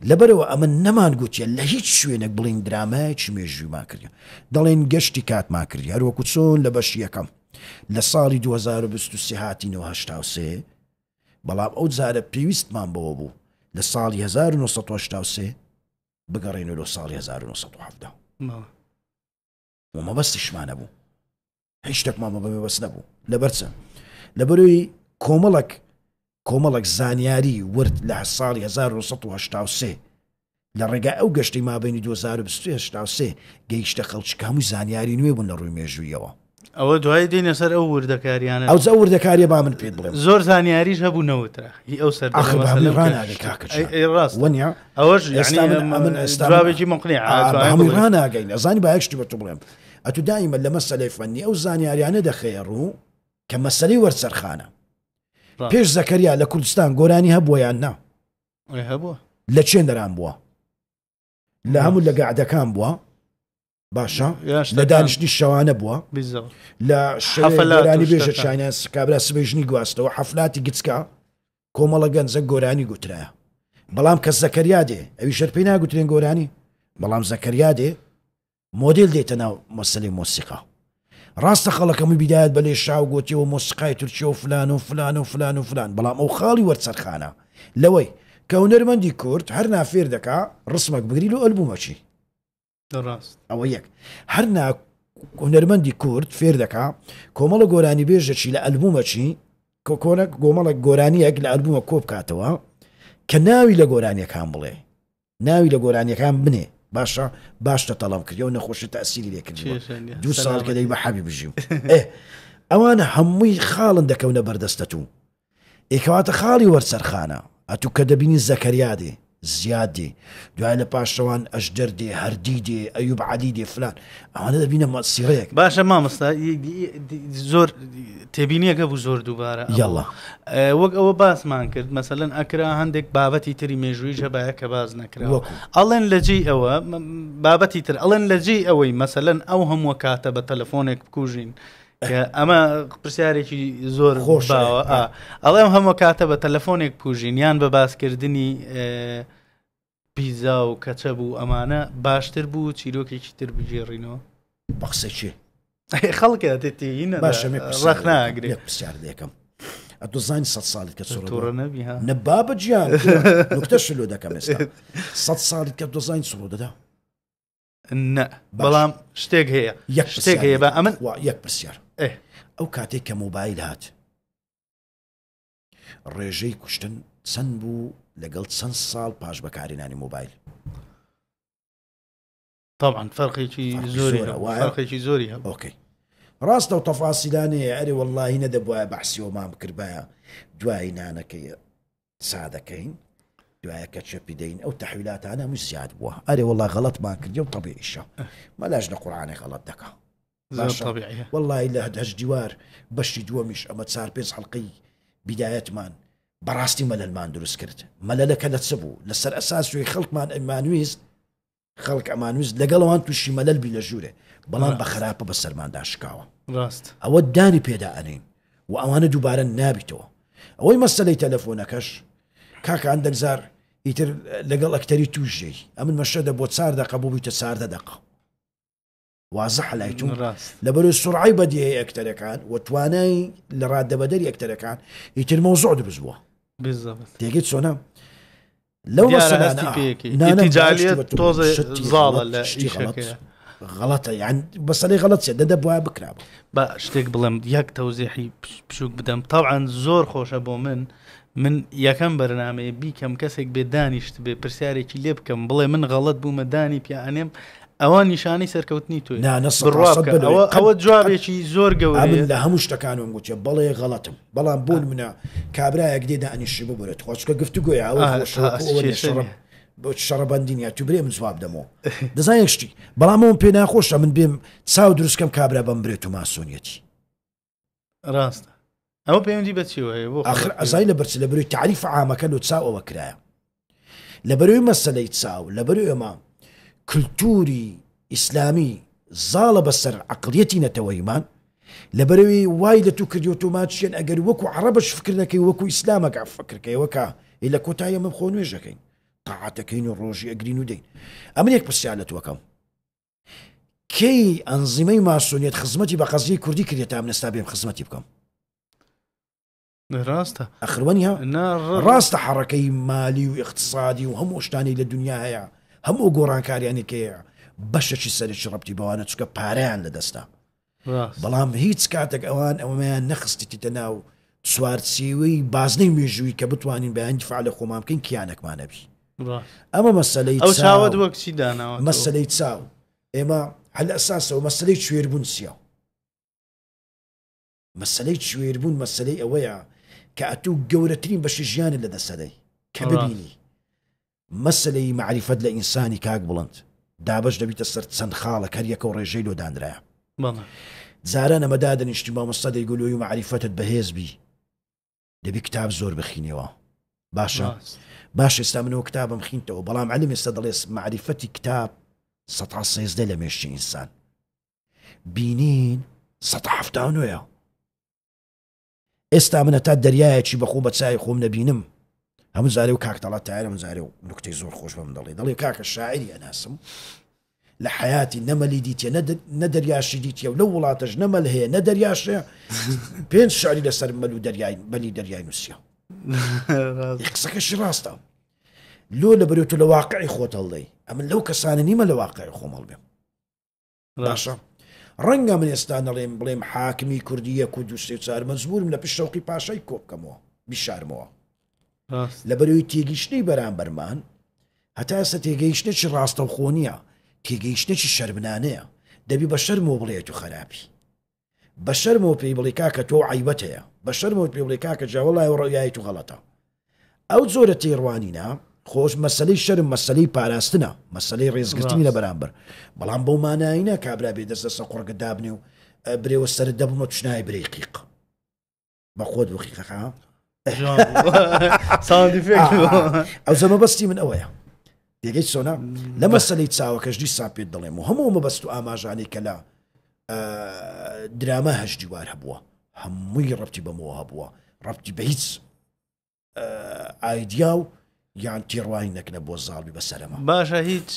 لەبەرەوە ئەمە نەمان گوتیە لە هیچ شوێنێک بڵین درامایەکی مێژوویمان کردی دەڵێن گەشتی کاتمان کردی هەروەکو چۆن لە بەشی یەکەم لە ساڵی 2023 هاتینەوە 83 بەڵام ئەو جارە پێویستمان بەوە بوو لە ساڵی 1983 بگەڕێنەوە لە ساڵی 1970 مەبەستیشمانە بوو هیچ شتێکمان بەمەبەست نەبوو لەبەرچە لەبەرەوەی کۆمەڵک زانیاری ورد لە ساڵی 1983 لە ڕێگای ئەو گەشتی مابەینی 2023 گەیشتە خەڵکی هەمووی زانیاری نوێ بوون لە ڕووی مێژوویەوە ئەوە دوای دێنە سەر ئەو وردەکاریانە ئەو وردەکاریە با من پێت بڵێم زۆر زانیاریش هەبوو نەوترا هی ئەو سەر ڕاست وەنیا ئەوەش جوابێکی مقنع هەمووی ڕاناگەین ئەزانی با یەکشتی بە تو بڵێم ئەتو دایمە لە مەسەلەی فەنی ئەو زانیاریانە دەخێڕوو کە مەسەلەی وەرسەرخانە پێش زەکەریا لە کوردستان گۆرانی هەبووە یان نا هەبووە لە چێندەران بووە لە هەموو لە گەعدەکان بووە باشە لە دانیشتنی شەوانە بووە لە گۆرانی بێژە چینە کابرا سبێژنی گواستەوە حەفلاتی گچکە کۆمەڵە گەنجە گۆرانی گوترایە بەڵام کە زەکەریا دێ ئەوی شەر پێی ناگوترێن گۆرانی بەڵام زەکەریا دێ مۆدل دێتە ناو مەسەلەی مۆسیقا ڕاستە خەڵەکەمی بیدایەت بەلێ شاو گوتیەوە مۆسیقای تورکیە و فلان و فلان و فلان و فلان بەڵام ئەو خاڵی وەرچەرخانە لەوەی کە هونەرمەندی کورد هەر نافێر دەکا ڕسمەک بگریل و ئەلبومەچی ئەوە یەک هەر هونەرمەندی کورد فێر دەکا کۆمەڵە گۆرانی بێژەچی لە ئەلبومەچی کۆکۆنە گۆمەڵک گۆرانیەک لە ئەلبومە کۆ بکاتەوە کە ناوی لە گۆرانیەکان بڵێ ناوی لە گۆرانیەکان بنێ باشە باشتە تەڵام کردی و نەخۆشی تەسیری لێکردی دوو ساڵ کە دەی بە حەبی بژیم ئەوانە هەمووی خاڵن دەکەونە بەردەستە تو ئێکەواتە خاڵی وەرسەرخانە ئەتو کە دەبینی زەکەریا دێ زیاد دێ دوای لە پاشەوان ئەشدەر دێ هەردی دێ ئەیوب عەلی دێ فلان ئەوانە دەبینە مەسیرەیەک باشە مامۆستا زۆر تێبینیەکە بوو زۆر دووبارە یاڵا وەک ئەوە باسمان کرد مەسەلەن ئەکرا هەندێک بابەتی تری مێژووی هەبایە کە باز نەکراوە ئەڵێن لەجێی ئەوە بابەتی تر ئەڵێن لەجێی ئەوەی مەسەلەن ئەو هەموو کاتە بە تەلەفۆنێک بکوژین ئەمە پرسیارێکی زۆر خۆش باوە ئەڵێم هەموو کاتە بە تەلەفۆنێک بکوژین یان بە باسکردنی پیزا و کەچە بوو ئەمانە باشتر بوو چیرۆکێکی تر بگێڕینەوە بە قسە چێ خەڵکە تێتیینە ڕەخ ناگرێت پرسیار دەکەم ئەتو زانی 100 ساڵیت کە تووڕە نەبی ها نەبابە گیان نوکتە شلۆ دەکەم ئێستا 100 ساڵیت کە دۆزانی سڵۆ دەدا نە بەڵام شتێک هەیە شتێک هەیە بە ئەمن یەک پرسیار ئەو کاتێک کە مۆبایل هات ڕێژەی کوشتن چەند بوو لەگەڵ چەند ساڵ پاش بەکارهێنانی مۆبایل. طبعا فەرقێکی زۆری هەبوو. ئۆکەی ڕاستە و تەفاسیلانەیە ئەرێ وەڵڵاهی نەدەبووایە بەحسیەوەمان بکردبایە دوای نانەکەی سادەکەین دوایە کە چەپی دەین ئەو تەحویلاتانە هەموو زیاد بووە ئەرێ وەڵڵا غەڵەتمان کردی و تەبیعیشە مەلاش لە قورئانی غەڵەت دەکا وەڵڵاهی لە هەش دیوار بەشی دووەمیش ئەمە 4-5 حەڵقەی بیدایەتمان بەڕاستی مەلەلمان دروست کرد. مەلەلەکە لە چ بوو لەسەر ئەساسوی خەڵکمان ئەمانویست خەڵک ئەمانویست لەگەڵەوان تووشی مەلەل بی لە ژوورێ بەڵام بە خراپە بە سەرماندا شکاوە. ڕاست ئەوە دانی پێدا ئەنین و ئەوانە دووبارە نابیتەوە. ئەوەی مەسەلەی تەلەفۆنەکەش کاکە ئەندەگزار ئیتر لەگەڵ ئەکتەری تووشێی ئەمن مەشەدە بۆ 4 دقە بۆ بیتە 4 دقە وازە حەلایتون لەبەرەوەی سورعی بەدیهەیە ئەکتەرەکان و توانای لە ڕادەبەدەری ئەکتەرەکان ئیتر مەوزوع دروست بووە. تێگەیت چۆنە لەو غەڵەتە یان بەسەری غەڵەت دەدە بواە بکرا بە شتێک بڵێم یەک تەوزیحی بچووک بدەم طبعاً زۆر خۆشە بۆ من یەکەم بەرنامەیە بیکەم کەسێک بێ دانیشت بێ پرسیارێکی لێ بکەم بڵێ من غەڵەت بوومە دانی پیانێم ئەوە نیشانی سەرکەوتنی توی ئەوە جوابێکی زۆر گەورە لە هەموو شتەکانم گوتێ بەڵێ غەڵەتم بەڵام بۆن منە کابراایەک دێدا ئەنیشی ببرێت خۆچکە گفتوگوۆی بۆ شەڕەبەندینیا تو برێ من جواب دەمەوە دەزانێک شتی بەڵام ئەوم پێ ناخۆشە من بێم چاو دروستکەم کابرا بەم برێت و ماسۆنیەتی ڕاستە ئەوە پەیوەندی بە چیوە ئاخر ئەزای لە بەرچ لە بەروی تعریف عامەکە لە چاوەوە کرایە لە بەروی مەسەلەی چاو لە بەروی ئەمە کللتوری ئیسلامی زاڵە بەسەر عقلیەتی نەتەوەیمان لە بەروی وای لە تو کردی و تۆماچیان ئەگەر وەکو عەرەبەش فکردەکەی وەکو ئیسلامەکە فکرکەیەوەکە لە کۆتایە من خۆ نوێژەکەین تاعاتەکەین و ڕۆژی ئەگرین و دەین ئەمن یەک پرسیار لە توەکەم کەی ئەنزیمەی ماسۆنیەت خزمەتی بە قەزیی کوردی کردێت تا منستا بێم خزمەتی بکەم ڕاستە ئەخروەنی ڕاستە حەڕەکەی مالی و اقتصادی و هەموو شتانی لە دنیا هەیە هەموو گۆڕانکاریانێکەیە بەشەکی سەرێکی ڕەبتی بەوانە چکە پارەیان لە دەستا بەڵام هیچ کاتێک ئەوەیان نەخستیتە ناو سوارچیوەی بازنەی مێژووی کە بتوانین بەیان دیفاع لە خۆمان بکەین کیانێکمانەبی ئەمە مەسەلەی مەسەلەی چاو ئێمە هەل ئەساسەوە مەسەلەی کوێربوون چییە مەسەلەی کوێربوون مەسەلەی ئەوەیە کە ئەتوو گەورەترین بەشی ژیانت لە دەسەدەی کە ببینی مەسەلەی معریفەت لە ئینسانی کاک بڵند دابش دەبیتە سەر چەند خاڵە هەریەکە و ڕێژەی لۆ دانرایە جاران ئەمە دادەنیشتی مامۆستا دەیگوڵۆی و معریفەتت بەهێز بی دەبی کتاب زۆر بخینەوە باشە باش ئێستا منەوە کتابم خینتەوە بەڵام عەلیم ئێستا دەڵێ معریفەتی کتاب 113 لە مێشتی ئینسان بینین 179 ئێستا منە تا دەریایەکی بەخۆ بە چای خۆم نەبینم هەموو زارێ و کاکتەڵات تایرە من زارێ و نکتەی زۆر خۆش بەم دەڵێ کاکە شاعری ئەناسم لە حیاتی نەمەلی دیتە نەدەریاشی دیتە و لەو وڵاتەش نەمەل هەیە نەدەریاشە 5 شعری لەسەر مەل و بەلی دەریای نووسە قسەکەشی ڕاستە لۆ لە بەرێت و لە واقعی خۆت هەڵدەی ئەمن لەو کەسانە نیمە لە واقعی خۆم هەڵبێم باشە ڕەنگە من ئێستا نەڵێم بڵێم حاکمی کوردیە و دووسێ چار مەجبورم لە پشت شەوقی پاشای کۆ بکەمەوە بیشارمەوە لە بەرەوەی تێگەیشتنی بەرامبەرمان هەتا ئێستا تێگەیشتنێکی ڕاستە و خۆ نییە تێگەیشتنێکی شەرمنانەیە دەبی بە شەرمەوە بڵێت و خراپی بە شەرمەوە پێی بڵێ کاکە تۆ عیبەت هەیە بە شەرمەوە پێی بڵێ کاکە جاوەڵای و ڕۆیایەت و غەڵەتە ئەو جۆرە تێڕوانینە خۆش مەسەلەی شەرم مەسەلەی پاراستنە مەسەلەی ڕێزگرتنی لە بەرامبەر بەڵام بەو مانایینە کابرا بێ دەست دەستە قوڕگە دابنێ و برێوە سەرت دەبمە توشنای برەی قیق بە خۆت بۆ قیقەکە ئەو زەمە بەستی من ئەوەیە دێگەیت چۆنە لە مەسەلەی چاوەکەش دیسان پێت دەڵێم و هەموو مەبەست و ئاماژانەی کە لە درامە هەش دیوار هەبووە هەمووی ڕەبتی بەمەوە هەبووە ڕەبتی بە هیچ ئایدیا و یان تێڕوانی نەکنە بۆ زاڵبی بەسەرەمە باشە هیچ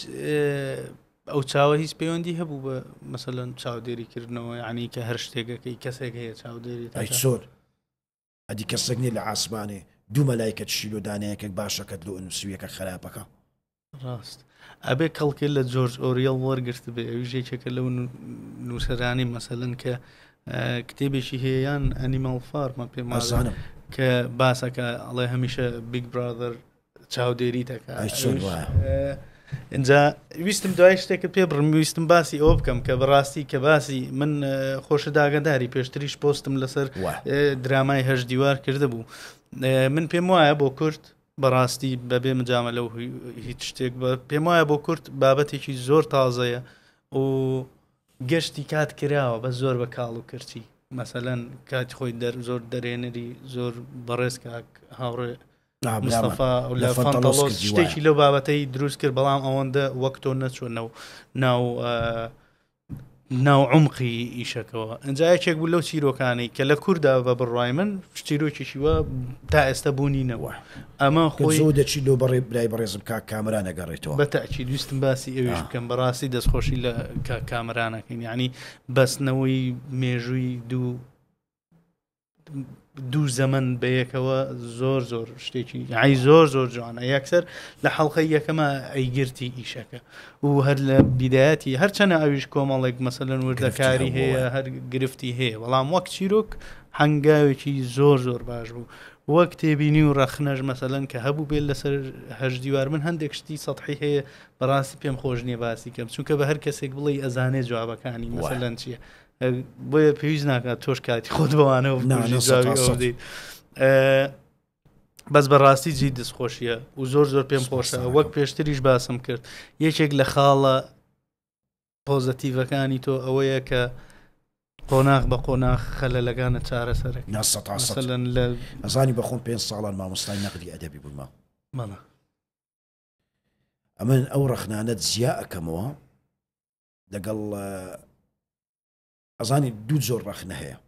ئەو چاوە هیچ پەیوەندی هەبوو بە مەسەلەن چاودێریکردنەوە یعنی کە هەر شتێکەکەی کەسێک هەیە چاودێری زۆر ئەدی کەسێک نیە لە ئاسمانێ دوو مەلایکەت شیلۆدانەیەکێک باشەکەت لۆ نووسویەکە خراپەکە ڕاست ئەبێ کەڵکێ لە جۆرج ئۆریەڵ وەرگرت بێ ئەوژێکێکە لەو نووسەرانی مەسەلەن کە کتێبێکی هەیەیان ئەنیمەڵ فارمە پێمازانم کە باسەکە ئەڵێ هەمیشە بیگ برادر چاودێری دەکات اینجا ویستم دوای شتێکت پێ بڕم ویستم باسی ئەوە بکەم کە بەڕاستی کە باسی من خۆشە داگەداری پێشتریش پۆستم لەسەر درامای هەژ دیوار کرده بوو من پێم وایە بۆ کورد بەڕاستی بەبێ مجامە لەو هیچ شتێک پێم وایە بۆ کورد بابەتێکی زۆر تازەیە و گەشتی کات کراوە بە زۆر بە کاڵ و کردی مەسەلەن کاتی خۆی زۆر دەرێنەری زۆر بەڕێز کاک هاوڕێ مستەفا لە فەنتەڵۆس شتێکی لەو بابەتەی دروست کرد بەڵام ئەوەندە وەک تۆ نەچۆنەوە ناو عمقی ئیشەکەەوە ئەنجا یەکێک بوو لەو چیرۆکانی کە لە کووردا بە بڕای من چیرۆکیشیوە تا ئێستا بوونینەوە ئەمە خۆی دەچی لۆ بەڕێ برای بەڕێزم کا کامران نەگەڕێتەوە بەتاکی دوستم باسی ئەوێش بکەم بەڕاستی دەستخۆشی لە کامرانەکەین یعنی بەستنەوەی مێژووی دوو زەمن بەیەکەوە زۆر شتێکی یعنی زۆر جوانە یەکسەر لە حەڵقەی یەکەمە ئەیگرتی ئیشەکە و هەر لە بیدایەتی هەرچەنە ئەویش کۆمەڵێک مەسەلەن وردەکاری هەیە هەر گرفتی هەیە بەڵام وەک چیرۆک هەنگاوێکی زۆر باش بوو وەک تێبینی و ڕەخنەش مەسەلەن کە هەبوو بێت لەسەر هەژ دیوار من هەندێک شتی سەطحی هەیە بەڕاستی پێم خۆش نییە باسی کەم چونکە بە هەر کەسێک بڵێ ئەزانێ جوابەکانی مەسەلەن چییە بۆیە پێویست ناکات تۆش کاتی خۆت بەوانەوە بەس بەڕاستی جی دەستخۆشیە و زۆر پێم خۆشە وەک پێشتریش باسم کرد یەکێک لە خاڵە پۆزەتیڤەکانی تۆ ئەوەیە کە قۆناغ بە قۆناغ خەلەلەکانە چارەسەرێک ئەزانی بەخۆم 5 ساڵان مامۆستای نەقدی ئەدەبی بوومە ئەمن ئەو ڕەخنانەت زیاد ئەەکەمەوە لەگەڵ ئەزانی دوو زۆر ڕەخنە هەیە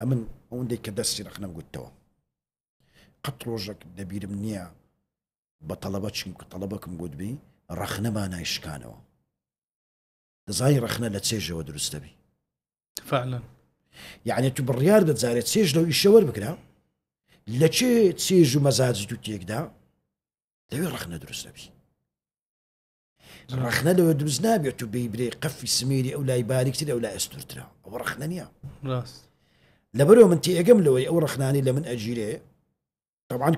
ئەمن ئەوەندەی کە دەستی ڕەخنەم گوتەوە قەت ڕۆژێک دەبیرم نییە بە تەڵەبە چیم کە تەڵەبەکەم گوتبی ڕەخنەمان نایشکانەوە دەزانی ڕەخنە لە چێژەوە دروستەبی فعلا یعنی تو بڕیار دەجارێت چێژ لەو ئیشەوە بکرا لە چێ چێژ و مەزاجی تو تێکدا دەوێت ڕەخنە دروستەبی ڕەخنە لەوە دروست نابێت و بیبرێ قەفی سمێری ئەو لای باریکتر ئەو لای ئەستورترا ئەوە ڕەخنە نییە لەبەرەوە من تێگەم لەوەی ئەو ڕەخنانی لە من ئەگیرێ طبعا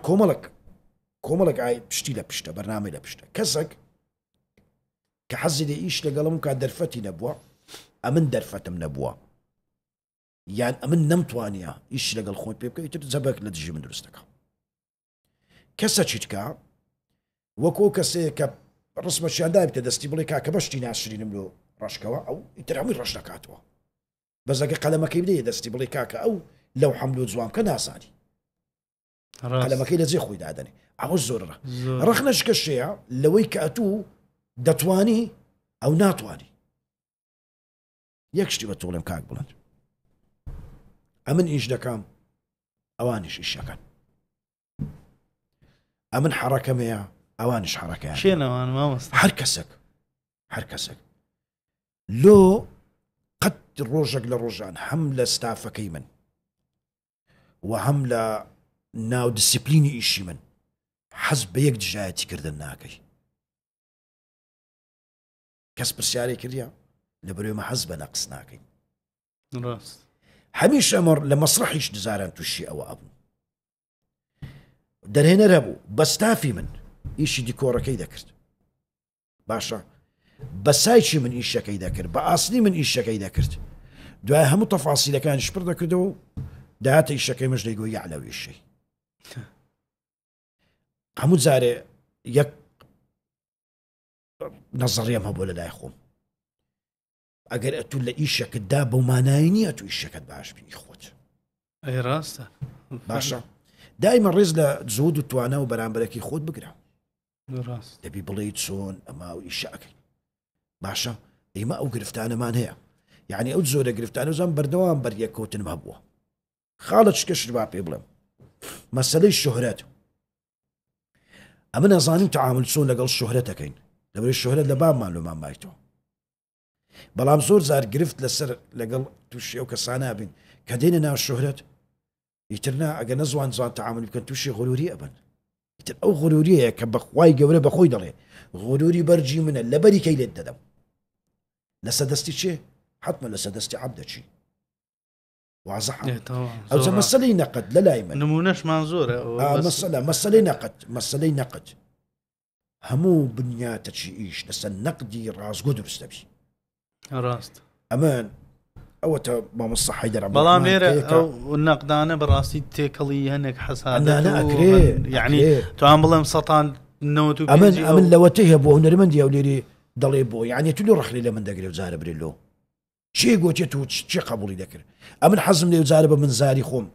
کۆمەڵک ئای پشتی لە پشتە بەرنامەی لە پشتە کەسێک کە حەزی لە ئیش لەگەڵم کات دەرفەتی نەبووە ئەمن دەرفەتم نەبووە یان ئەمن نەمتوانیە ئیش لەگەڵ خۆت پێ بکەیت زەبەک لە دژی من دروستەکە کەسە چیتکە وەکۆ کەسەیە کە ڕسمەشیاندا بتە دەستی بڵێ کاکە بەشتی ناشرینم لۆ ڕەشکەوە ئەو ئیتر هەمووی ڕەش دەکاتەوە بەزەگە قەلەمەکەی بدەیە دەستی بڵێ کاکە ئەو لەو حەمل و جوان کە ناسانی قەلەمەکەی لە جێ خۆی دادەنێ ئەوە زۆرە ڕەخنەش کەشەیە لەوەی کە ئەتوو دەتوانی ئەو ناتوانی یەک شتی بە تۆڵێم کاک بڵند ئەمن ئیش دەکەم ئەوانیش ئیشەکەن ئەمن حەڕەکەمەیە ئەوانش حەڕەکەیان شێنەوان مامۆستا هەر کەسێک لۆ قەت ڕۆژێک لە ڕۆژان هەم لە ستافەکەی من و هەم لە ناو دیسیپلینی ئیشی من حەز بە یەک دژایەتی کردن ناکەی کەس پرسیارێک کردیا لە بەرێمە حەز بە نەقس ناکەین هەمیش ئەمەڕ لە مەسرحیش دزاران تووشی ئەوە ئەبوو دەرهێنەر هەبوو بە ستافی من ئیشی دیکۆڕەکەی دەکرد باشە بە سایکی من ئیشەکەی دەکرد بە ئاسنی من ئیشەکەی دەکرد دوای هەموو تەفاسیلەکانیش پڕ دەکردەوە داهاتە ئیشەکەی مەش دەیگۆ یعلەویشەی هەموو جارێ یەک نەزەڕیەم هەبوو لە لای خۆم ئەگەر ئەتو لە ئیشەکەتدا بەو مانایی نییە تو ئیشەکەت باش بی خۆت ئەی ڕاستە باشە دایمە ڕێز لە جوود و توانە و بەرامبەرەکی خۆت بگرە دەبی بڵێ چۆن ئەما و ئیشەکەی باشە ئێمە ئەو گرفتانەمان هەیە یعنی ئەو زۆرە گرفتانە زان بەردەوام بەریەکەوتنم هەبووە خاڵە چکەشت با پێ بڵێم مەسەلەی شۆهرەت ئەمە نەزانیم تەعامل چۆن لەگەڵ شۆهرەتەکەین لەبەرەی شۆهرەت لە بابمان لۆمان مایتەوە بەڵام زۆر زار گرفت لەسەر لەگەڵ تووشی ئەو کەسانە بین کە دێنە ناو شۆهرەت ئیترنا ئەگە نەزوان زوان تەعامل بکەن تووشی غەروری ئەبن ئیتر ئەو غەروریەیە کە بەخوای گەورە بەخۆی دەڵێ غەروری بەرجی منە لەبەری کەی لێت دەدەم لەسەر دەستی چێ حتممە لەسەر دەستی عەبدەچی واضحة طبعا أو زي مسألة نقد لا دائما نمونەش مانزۆرە مسألة نقد همو بنياتك إيش لسه النقدي راس قدرس تبي ڕاست أمان أو ما مصح حيدر بەڵام لێرە ئەو نەقدانە بەڕاستی تێکەڵی هەنێک حەسادەت أنا أكري يعني توان بڵێم سەتان نەوەت و أمن لو تهب هنرمندي أو ليري ضلي بو يعني تلو رخلي لمن دقري وزارب بريلو شي قوتيتو شي قبولي ذكر أمن حزم لي وزارب من زاري خوم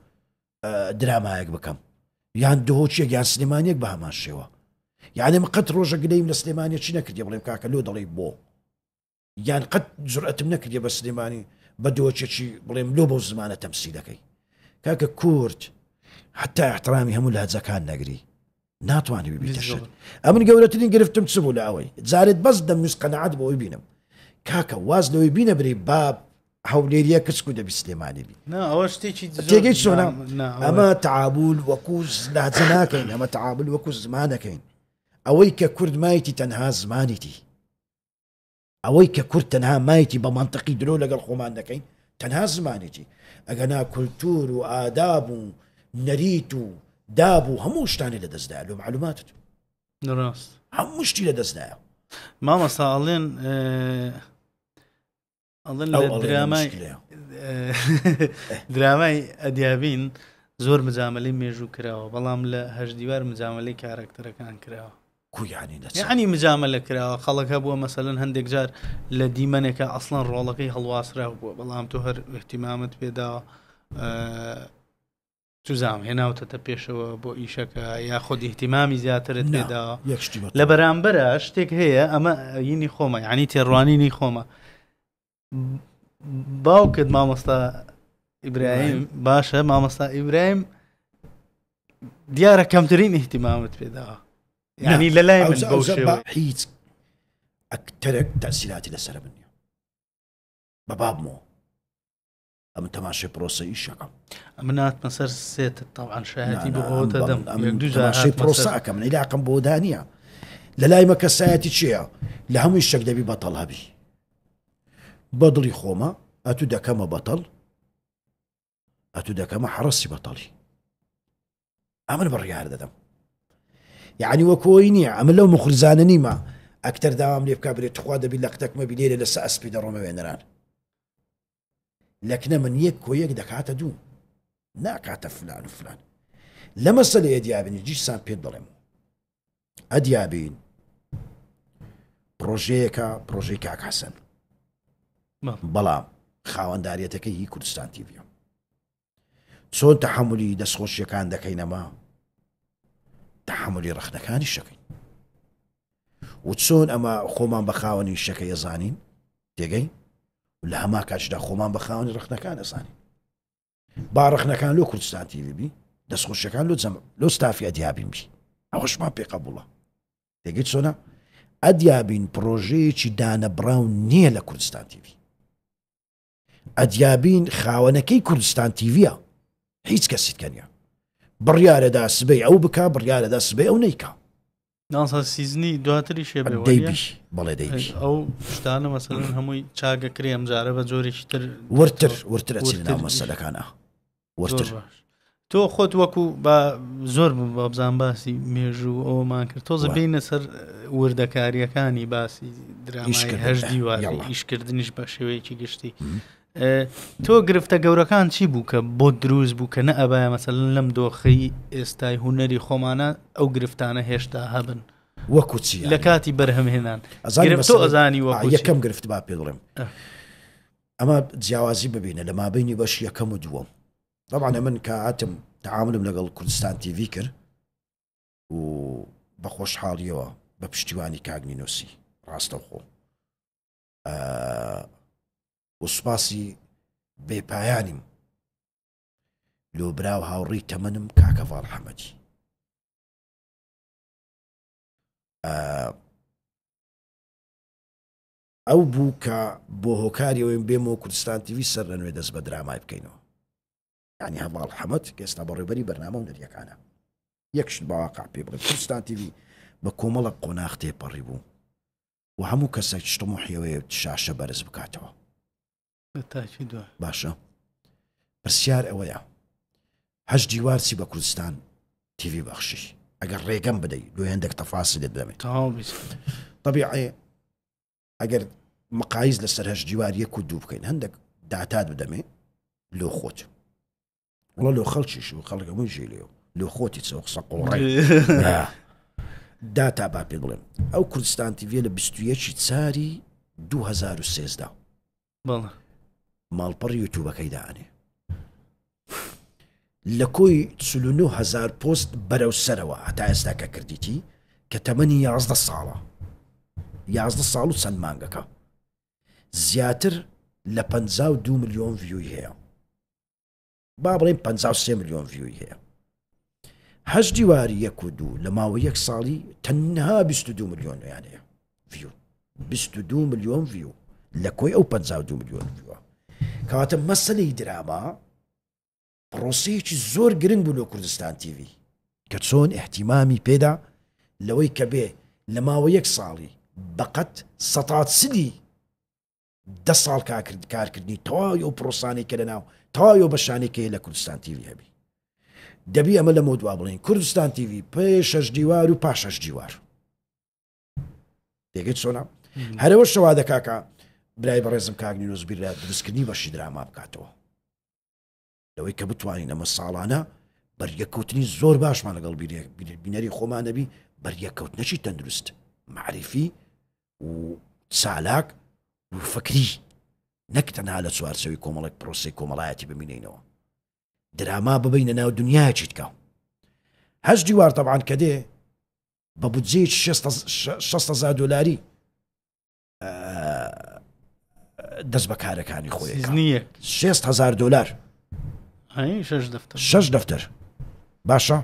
دراما يك بكم يعني دهوتشي يعني سليمانيك بها ما الشوا يعني من قد روجا قديم لسليمانيا شي نكد يا بليم كاكا لو ضلي بو يعني قد جرأة منك يا بسليماني بدو شي بليم لو بو زمانه تمثيلك كاكا كورت حتى احترامي هم لها زكان نقري ناتواني بيتشد امن قولتني قرفتم تسبوا لاوي زارد بس دم قناعات بو يبينم كاكا واز لو يبينا بري باب حوليريا كسكو دبي سليماني بي نا اوش تيجي تيجي شلون اما تعابول وكوز لهزناكين اما تعابول وكوز زمانكين اويك كرد مايتي تنها زمانيتي اويك كرد تنها مايتي بمنطقي دلو لقى الخومانكين تنها زمانيتي اغنا كولتور واداب نريتو دابو هموش تاني لدزداع له معلومات راست هموش تي لدزداع ماما صالين أظن درامای ئەدیابین زۆر مجاملەی مێژوو کراوە بەڵام لە هەژدیوار مجاملەی کارکتەرەکان کراوە یعنی مجاملە کراوە خەڵک هەبووە مەسەلەن هەندێک جار لە دیمەنێکە ئەسڵەن ڕۆڵەکەی هەڵواسراوە بووە بەڵام تۆ هەر احتیمامت پێداوە توزام هێناوتەتە پێشەوە بۆ ئیشەکە یا خۆی احتیمامی زیاترت پێداوە لە بەرامبەرە شتێک هەیە ئەمە یینی خۆمە یعنی تێڕوانینی خۆمە باوکت مامۆستا ئیبراهیم باشە مامۆستا ئیبراهیم دیارە کەمترین احتیمامت پێداوە يعني لەلای من بەو شێوە هیچ ئەکتەرێک تەسیراتی لەسەر منە بەبابمەوە ئەم تەماشای پرۆسەی شەکەم ئەمە ناتمە سەر سێتت تەوعان شایەتی بۆ دەدەم تەماشای پرۆسە ئەەکەم نەیلاقم بۆ دانیە لەلای مە کەسایەتی چییە لە هەمووی شەک دەبی بەتەڵ هەبی بەدڵی خۆمە ئەتو دەکەمە بەتەڵ ئەتو دەکەمە حرەسی بەتەڵی ئەمن بڕیار دەدەم يعني وەکۆی نییە ئەمە لەو مخرزانە نیمە ئەکتەر داوام لێ بکا برێت خوا دەبی لە قتەکمە بینێرە لە سە ئەسپی دەڕۆمە وێنەران لەکنە من یەک کۆیەک دەکاتە دوو ناکاتە فلان و فلان لە مەسەلە ئەدیابینی جیسان پێت بڵێم ئەدیابین پرۆژەیەکە پرۆژەی کاک حەسەن بەڵام خاوەنداریەتەکەی هی کوردستان تیڤە چۆن تەحەمولی دەستخۆشیەکان دەکەینەما تحملی ڕخنەکانی شەکەین و چۆن ئەمە خۆمان بە خاوەنی شەکە ئەزانین تێگەی لە هەما کاتشدا خۆمان بە خاوەنی ڕخنەکان ئەزانین با ڕخنەکان لۆ کوردستان تیڤ بی دەستخۆشیەکان لۆ ستافی ئەدیابین بی ئەوەشمان پێ قەبوڵە تێگەی چۆنە ئەدیابین پرۆژەیەکی دانەبراو نییە لە کوردستان تیڤ ئەدیابین خاوەنەکەی کوردستان تیڤە هیچ کەسیت کەنیە بڕیارەدا سبەی ئەو بکە بڕیارەدا سبەی ئەو نەیکە ناسا سیزنی دواتری شێ دەیبی بەڵێ دەیبی ئەو شتانە مەسەلەن هەمووی چاگەکرێ ئەم جارە بە جۆرێکی تر ورتر ئەچێت ناو مەسەلەکانە ورتر تۆ خۆت وەکو بە زۆر بە بزان باسی مێژوو ئەومان کرد تۆزە بینە سەر وردەکاریەکانی باسی درامای هەژدیوار ئیشکردنیش بە شێوەیەکی گشتی تۆ گرفتە گەورەکان چی بوو کە بۆ دروست بوو کە نە ئەبایە مەسەلەن لەم دۆخەی ئێستای هونەری خۆمانە ئەو گرفتانە هێشتا هەبن وەکو چی لە کاتی بەرهەمهێنان تۆ ئەزانی وەکو یەکەم گرفت با پێ بڵێم ئەمە جیاوازی ببینە لە مابینی بەش یەکەم و دووەم طبعا من کە هاتم تعاملم لەگەڵ کوردستان تیڤ کرد و بە خۆشحاڵیەوە بە پشتیوانی کاگنینۆسی ڕاستەوخۆ وسپاسی بێپایانیم لۆ براو هاوڕی تەمەنم کاکە ڤاڵ حەمەدی ئەو بوو کە بۆ هۆکاریەوەیم بێمەوە کوردستان تیڤ سەر لەنوێ دەست بە درامای بکەینەوە یعنی هەڤاڵ حەمەد کە ئێستا بەڕێوەبەری بەرنامە و نەریەکانە یەکشت باواقع پێ بڵێ کوردستان تیڤ بە کۆمەڵە قۆناغ تێپەڕی بوو و هەموو کەسێک شتمۆحیەوەی شاشە بەرز بکاتەوە باشە پرسیار ئەوەیە هەش دیوارچی بە کوردستان تیڤی بەخشی ئەگەر ڕێگەم بدەیت لۆ هەندێک تەفاسیلت دەمێت طبیعی ئەگەر مقایز لەسەر هەش دیوار 1 و 2 بکەین هەندێک داتات بدەمێ لۆ خۆت وڵە لۆ خەڵکیش و خەڵک هەمووی ژێ لێەوە لۆ خۆتی چەوە قسە قوڵڕێ داتا با پێ بڵێم ئەو کوردستان تیڤێ لە 21 چاری 2013 ماڵپەڕ یوتیوبەکەی دانێ لە کۆی 49,000 پۆست بەرەو سەرەوە هەتا ئێستا کە کردیتی کە تەمەنی 11 ساڵە 11 ساڵ و چەند مانگەکە زیاتر لە 52 ملیۆن ڤیوی هەیە با بڵێم 53 ملیۆن ڤیوی هەیە هەش دیواری 1 و 2 لە ماوەی 1 ساڵی تەنها 22 ملیۆن هەیە ڤیو 22 ملیۆن ڤیو لە کۆی ئەو 52 ملیۆن ڤیوە کەواتە مەسەلەی دراما پرۆسەیەکی زۆر گرنگ بوو لە کوردستان تیڤی کە چۆن احتیمامی پێدا لەوەی کە بێ لە ماوەی 1 ساڵی بەقەت سەتات سدی 10 ساڵ کارکردنی تەواوی ئەو پرۆسانەی کە لەناو تەواوی ئەو بەشانێکی لە کوردستان تیڤی هەبی دەبی ئەمە لە مۆدوا بڵین کوردستان تیڤی پێش 6 دیوار و پاش 6 دیوار دەگەیت چۆنە هەرەوە شەوا دەکاکە برای بەڕێزم کاگنینۆز بیرات دروستکردنی بەشی دراما بکاتەوە لەوەی کە بتوانین ئەمە ساڵانە بەریەکەوتنی زۆر باشمان لەگەڵ بینەری خۆمان دەبی بەریەکەوتنەکی تەندروست معرفی و چالاک و فکری نەک تەنها لە چوارچەوەی کۆمەڵێک پرۆسەی کۆمەڵایەتی ببینینەوە دراما ببینە ناو دنیایەکی تکە هەش دیوار تەبعاً کە دێ بە بودجەیەکی 6,000 دۆلاری دەست بە کارەکانی خۆی 6,000 دۆلار 6 دەفتەر باشە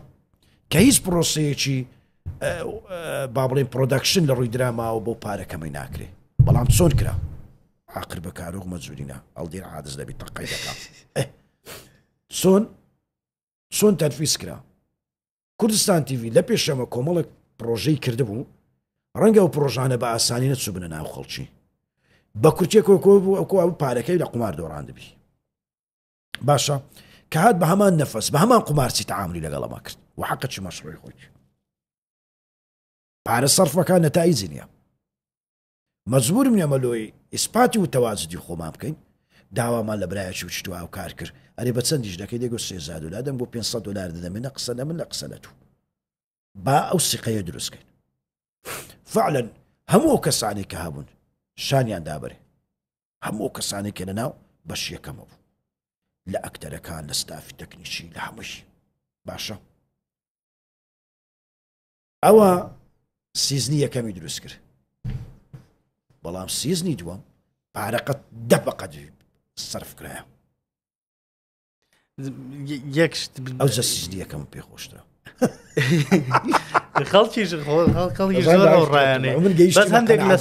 کە هیچ پرۆسەیەکی با بڵێن پرۆدەکشن لە ڕووی دراماوە بۆ پارەکەمەی ناکرێ بەڵام چۆن کرا عاقر بە کارۆغ مەجوورینە ئەڵدیر عادز دەبی تەقەی دەکا چۆن تەرفیس کرا کوردستان تیڤی لە پێشەمە کۆمەڵێک پرۆژەی کردبوو ڕەنگە و پرۆژانە بە ئاسانی نەچوو بنە ناو خەڵکی بە کورتێکۆ بوو ئەو پارەکەی لە قمار دۆڕاندبی باشە کە هات بە هەمان نەفەس بە هەمان قمارچی تەعاملی لەگەڵەما کرد و حەقەتی مەشڕۆی خۆی پارە سەرفەکان نەتایجی نییە مەجبورم نیە لۆی ئیسپاتی و تەواجدی خۆمان بکەین داوامان لە برایەکی و چتووە و کار کرد ئەرێ بە چەندیش دەکەی دەگۆ 3,000 دلار دەم بۆ 500 دلار دەدەمێنە قسە نە من لە قسە نەتوو با ئەو سیقەیە دروستکەین فعلا هەموو کەسانی کە هەبوون شانیان دابرێ هەموو کەسانی کە لەناو بەش یەکەمە بوو لە ئەکتەرەکان لە ستافی تەکنیکی لە هەمووی باشە ئەوە سیزنی یەکەمی دروست کرد بەڵام سیزنی دووەم پارەقەت دەبقەت سەرف کرایە ئەو جە سیزنی یەکەم پێ خۆشترە خەڵکیش زۆر ئەو ڕایانێ بەس هەندێک لە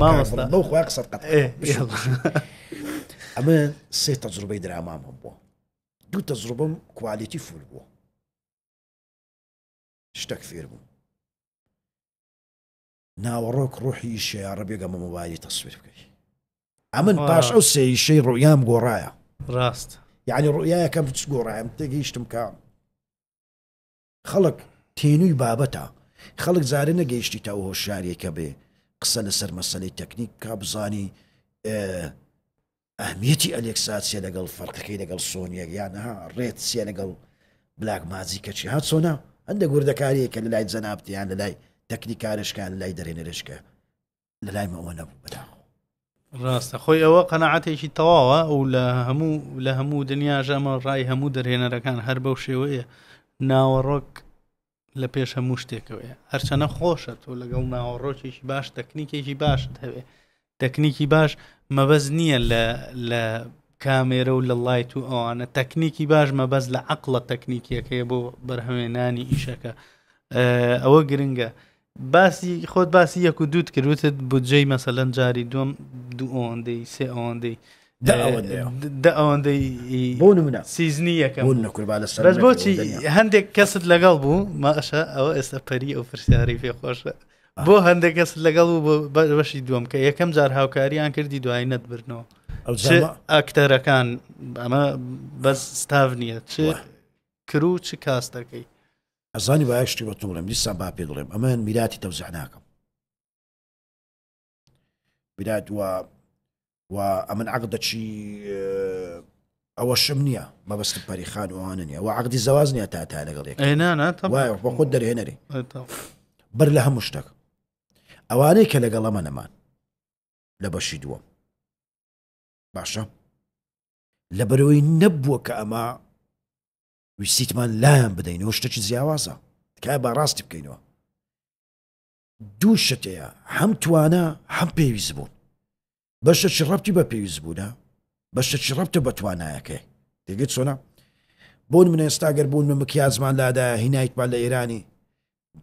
مامۆستا بەو خۆی قسەت قەت ئەمە 3 تەجروبەی درامام هەم بووە 2 تەجروبەم کوالیتی فول بووە شتێک فێر بووم ناوەڕۆک ڕۆحی شێعرە بێگەمە مۆبایلی تەسویر بکەی ئەمن پاش ئەو سێیشەی ڕویام گۆڕایە ڕاست یعنی ڕویایەکەم چ گۆڕایم تێگەیشتم کە خەڵک تێنووی بابەتە خەڵک جارە نەگەیشتی تا هۆشیارێکە بێ قسە لەسەر مەسەلەی تەکنیک کا بزانی ئەهمیەتی ئەلێکساسیە لەگەڵ فەرقەکەی لەگەڵ سۆنیەک یانها ڕێت سیە لەگەڵ بلاک مازیکەچی هات چۆنا هەندێک گوردەکاریەکە لە لای جەنابتیان لە لای تەکنیکارشکان لە لای دەرێنەرشکە لە لای مەوە نەبوو بەداخۆ ڕاستە خۆی ئەوە قەناعەتێکی تەواوە و لە هەموو دنیاژەمە ڕای هەموو دەرهێنەرەکان هەر بەو شێوەیە ناوەڕۆک لە پێش هەموو شتێکەوەیە هەرچەنە خۆشت و لەگەڵ ناوەڕۆکێکی باش تەکنیکێکی باشت هەوێ تەکنیکی باش مەبەز نییە لە کامێرە و لە لایت و ئەوانە تەکنیکی باش مەبەز لە عەقڵە تەکنیکیەکەیە بۆ بەرهەمێنانی ئیشەکە ئەوە گرنگە باسی خۆت باسی 1 و 2 کردوتت بودجەی مەسەلەن جاری دووەم 2 ئەوەندەی 3 ئەوەندەی 10 ئەوەندەی بۆ نمونە سیزنی یەکەم بەس بۆچی هەندێک کەست لەگەڵ بوو ماشە ئەوە ئێستا پەری ئەو پرسیاری پێخۆشە بۆ هەندێک کەست لەگەڵ و بەشی دووەم کە یەکەم جار هاوکاریان کردی دوای نەتبرنەوە ئەو چ ئاکتەرەکان ئەمە بەس ستاف نییە چ کرو چ کاستەکەی ئەزانی وایە شتی بە تۆ بڵێم دیسان با پێ دڵێم ئەمە میراتی تەوزیع ناکەم میرات و ئەمن عەقدەچی ئەوە شم نییە مەبەستم پەریخان ئەوانە نییە و عەقدی زەواز نییە تا لەگەڵ یەک وایە بە خۆت دەرهێنەرێ بەر لە هەموو شتێک ئەوانەی کە لەگەڵ ئەمە نەمان لە بەشی دووەم باشە لەبەرەوەی نەبووە کە ئەمە ویستیتمان لایەن بدەینەوە شتێکی جیاوازە تکایە با ڕاستی بکەینەوە دوو شتەیە هەم توانە هەم پێویست بوون بەشەکی ڕەبتی بە پێویست بوونە بەشەکی ڕەبتە بە توانایەکەی دەگەیت چۆنە بۆن من ئێستا گەر بوون من مکیازمان لادایە هینایتمان لە ئێرانی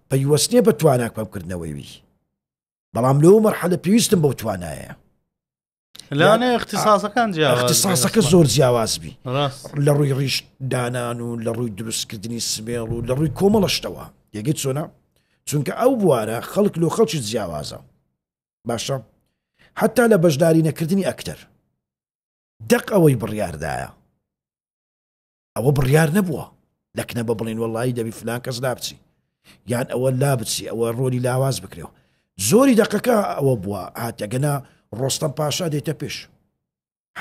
پەیوەست نییە بە تواناک پەمکردنەوەی بەڵام لەو مەرحەلە پێویستم بەو توانایە لەوانە اختصاسەکان اختصاسەکە زۆر جیاواز بی لە ڕووی ڕیش دانان و لە ڕووی دروستکردنی سمێڵ و لە ڕووی کۆمەڵەشتەوە یەگەیت چۆنە چونکە ئەو بوارە خەڵک لۆ خەڵکی جیاوازە باشە حتا لە بەشداری نەکردنی ئەکتەر دەق ئەوەی بڕیاردایە ئەوە بڕیار نەبووە لەکنە بە بڵێن وەڵڵی دەبی فلان کەس لا بچی یان ئەوە لا بچی ئەوە ڕۆلی لاواز بکرێەوە زۆری دەقەکە ئەوە بووە هاتەگەنا ڕۆستەم پاشا دێتە پێش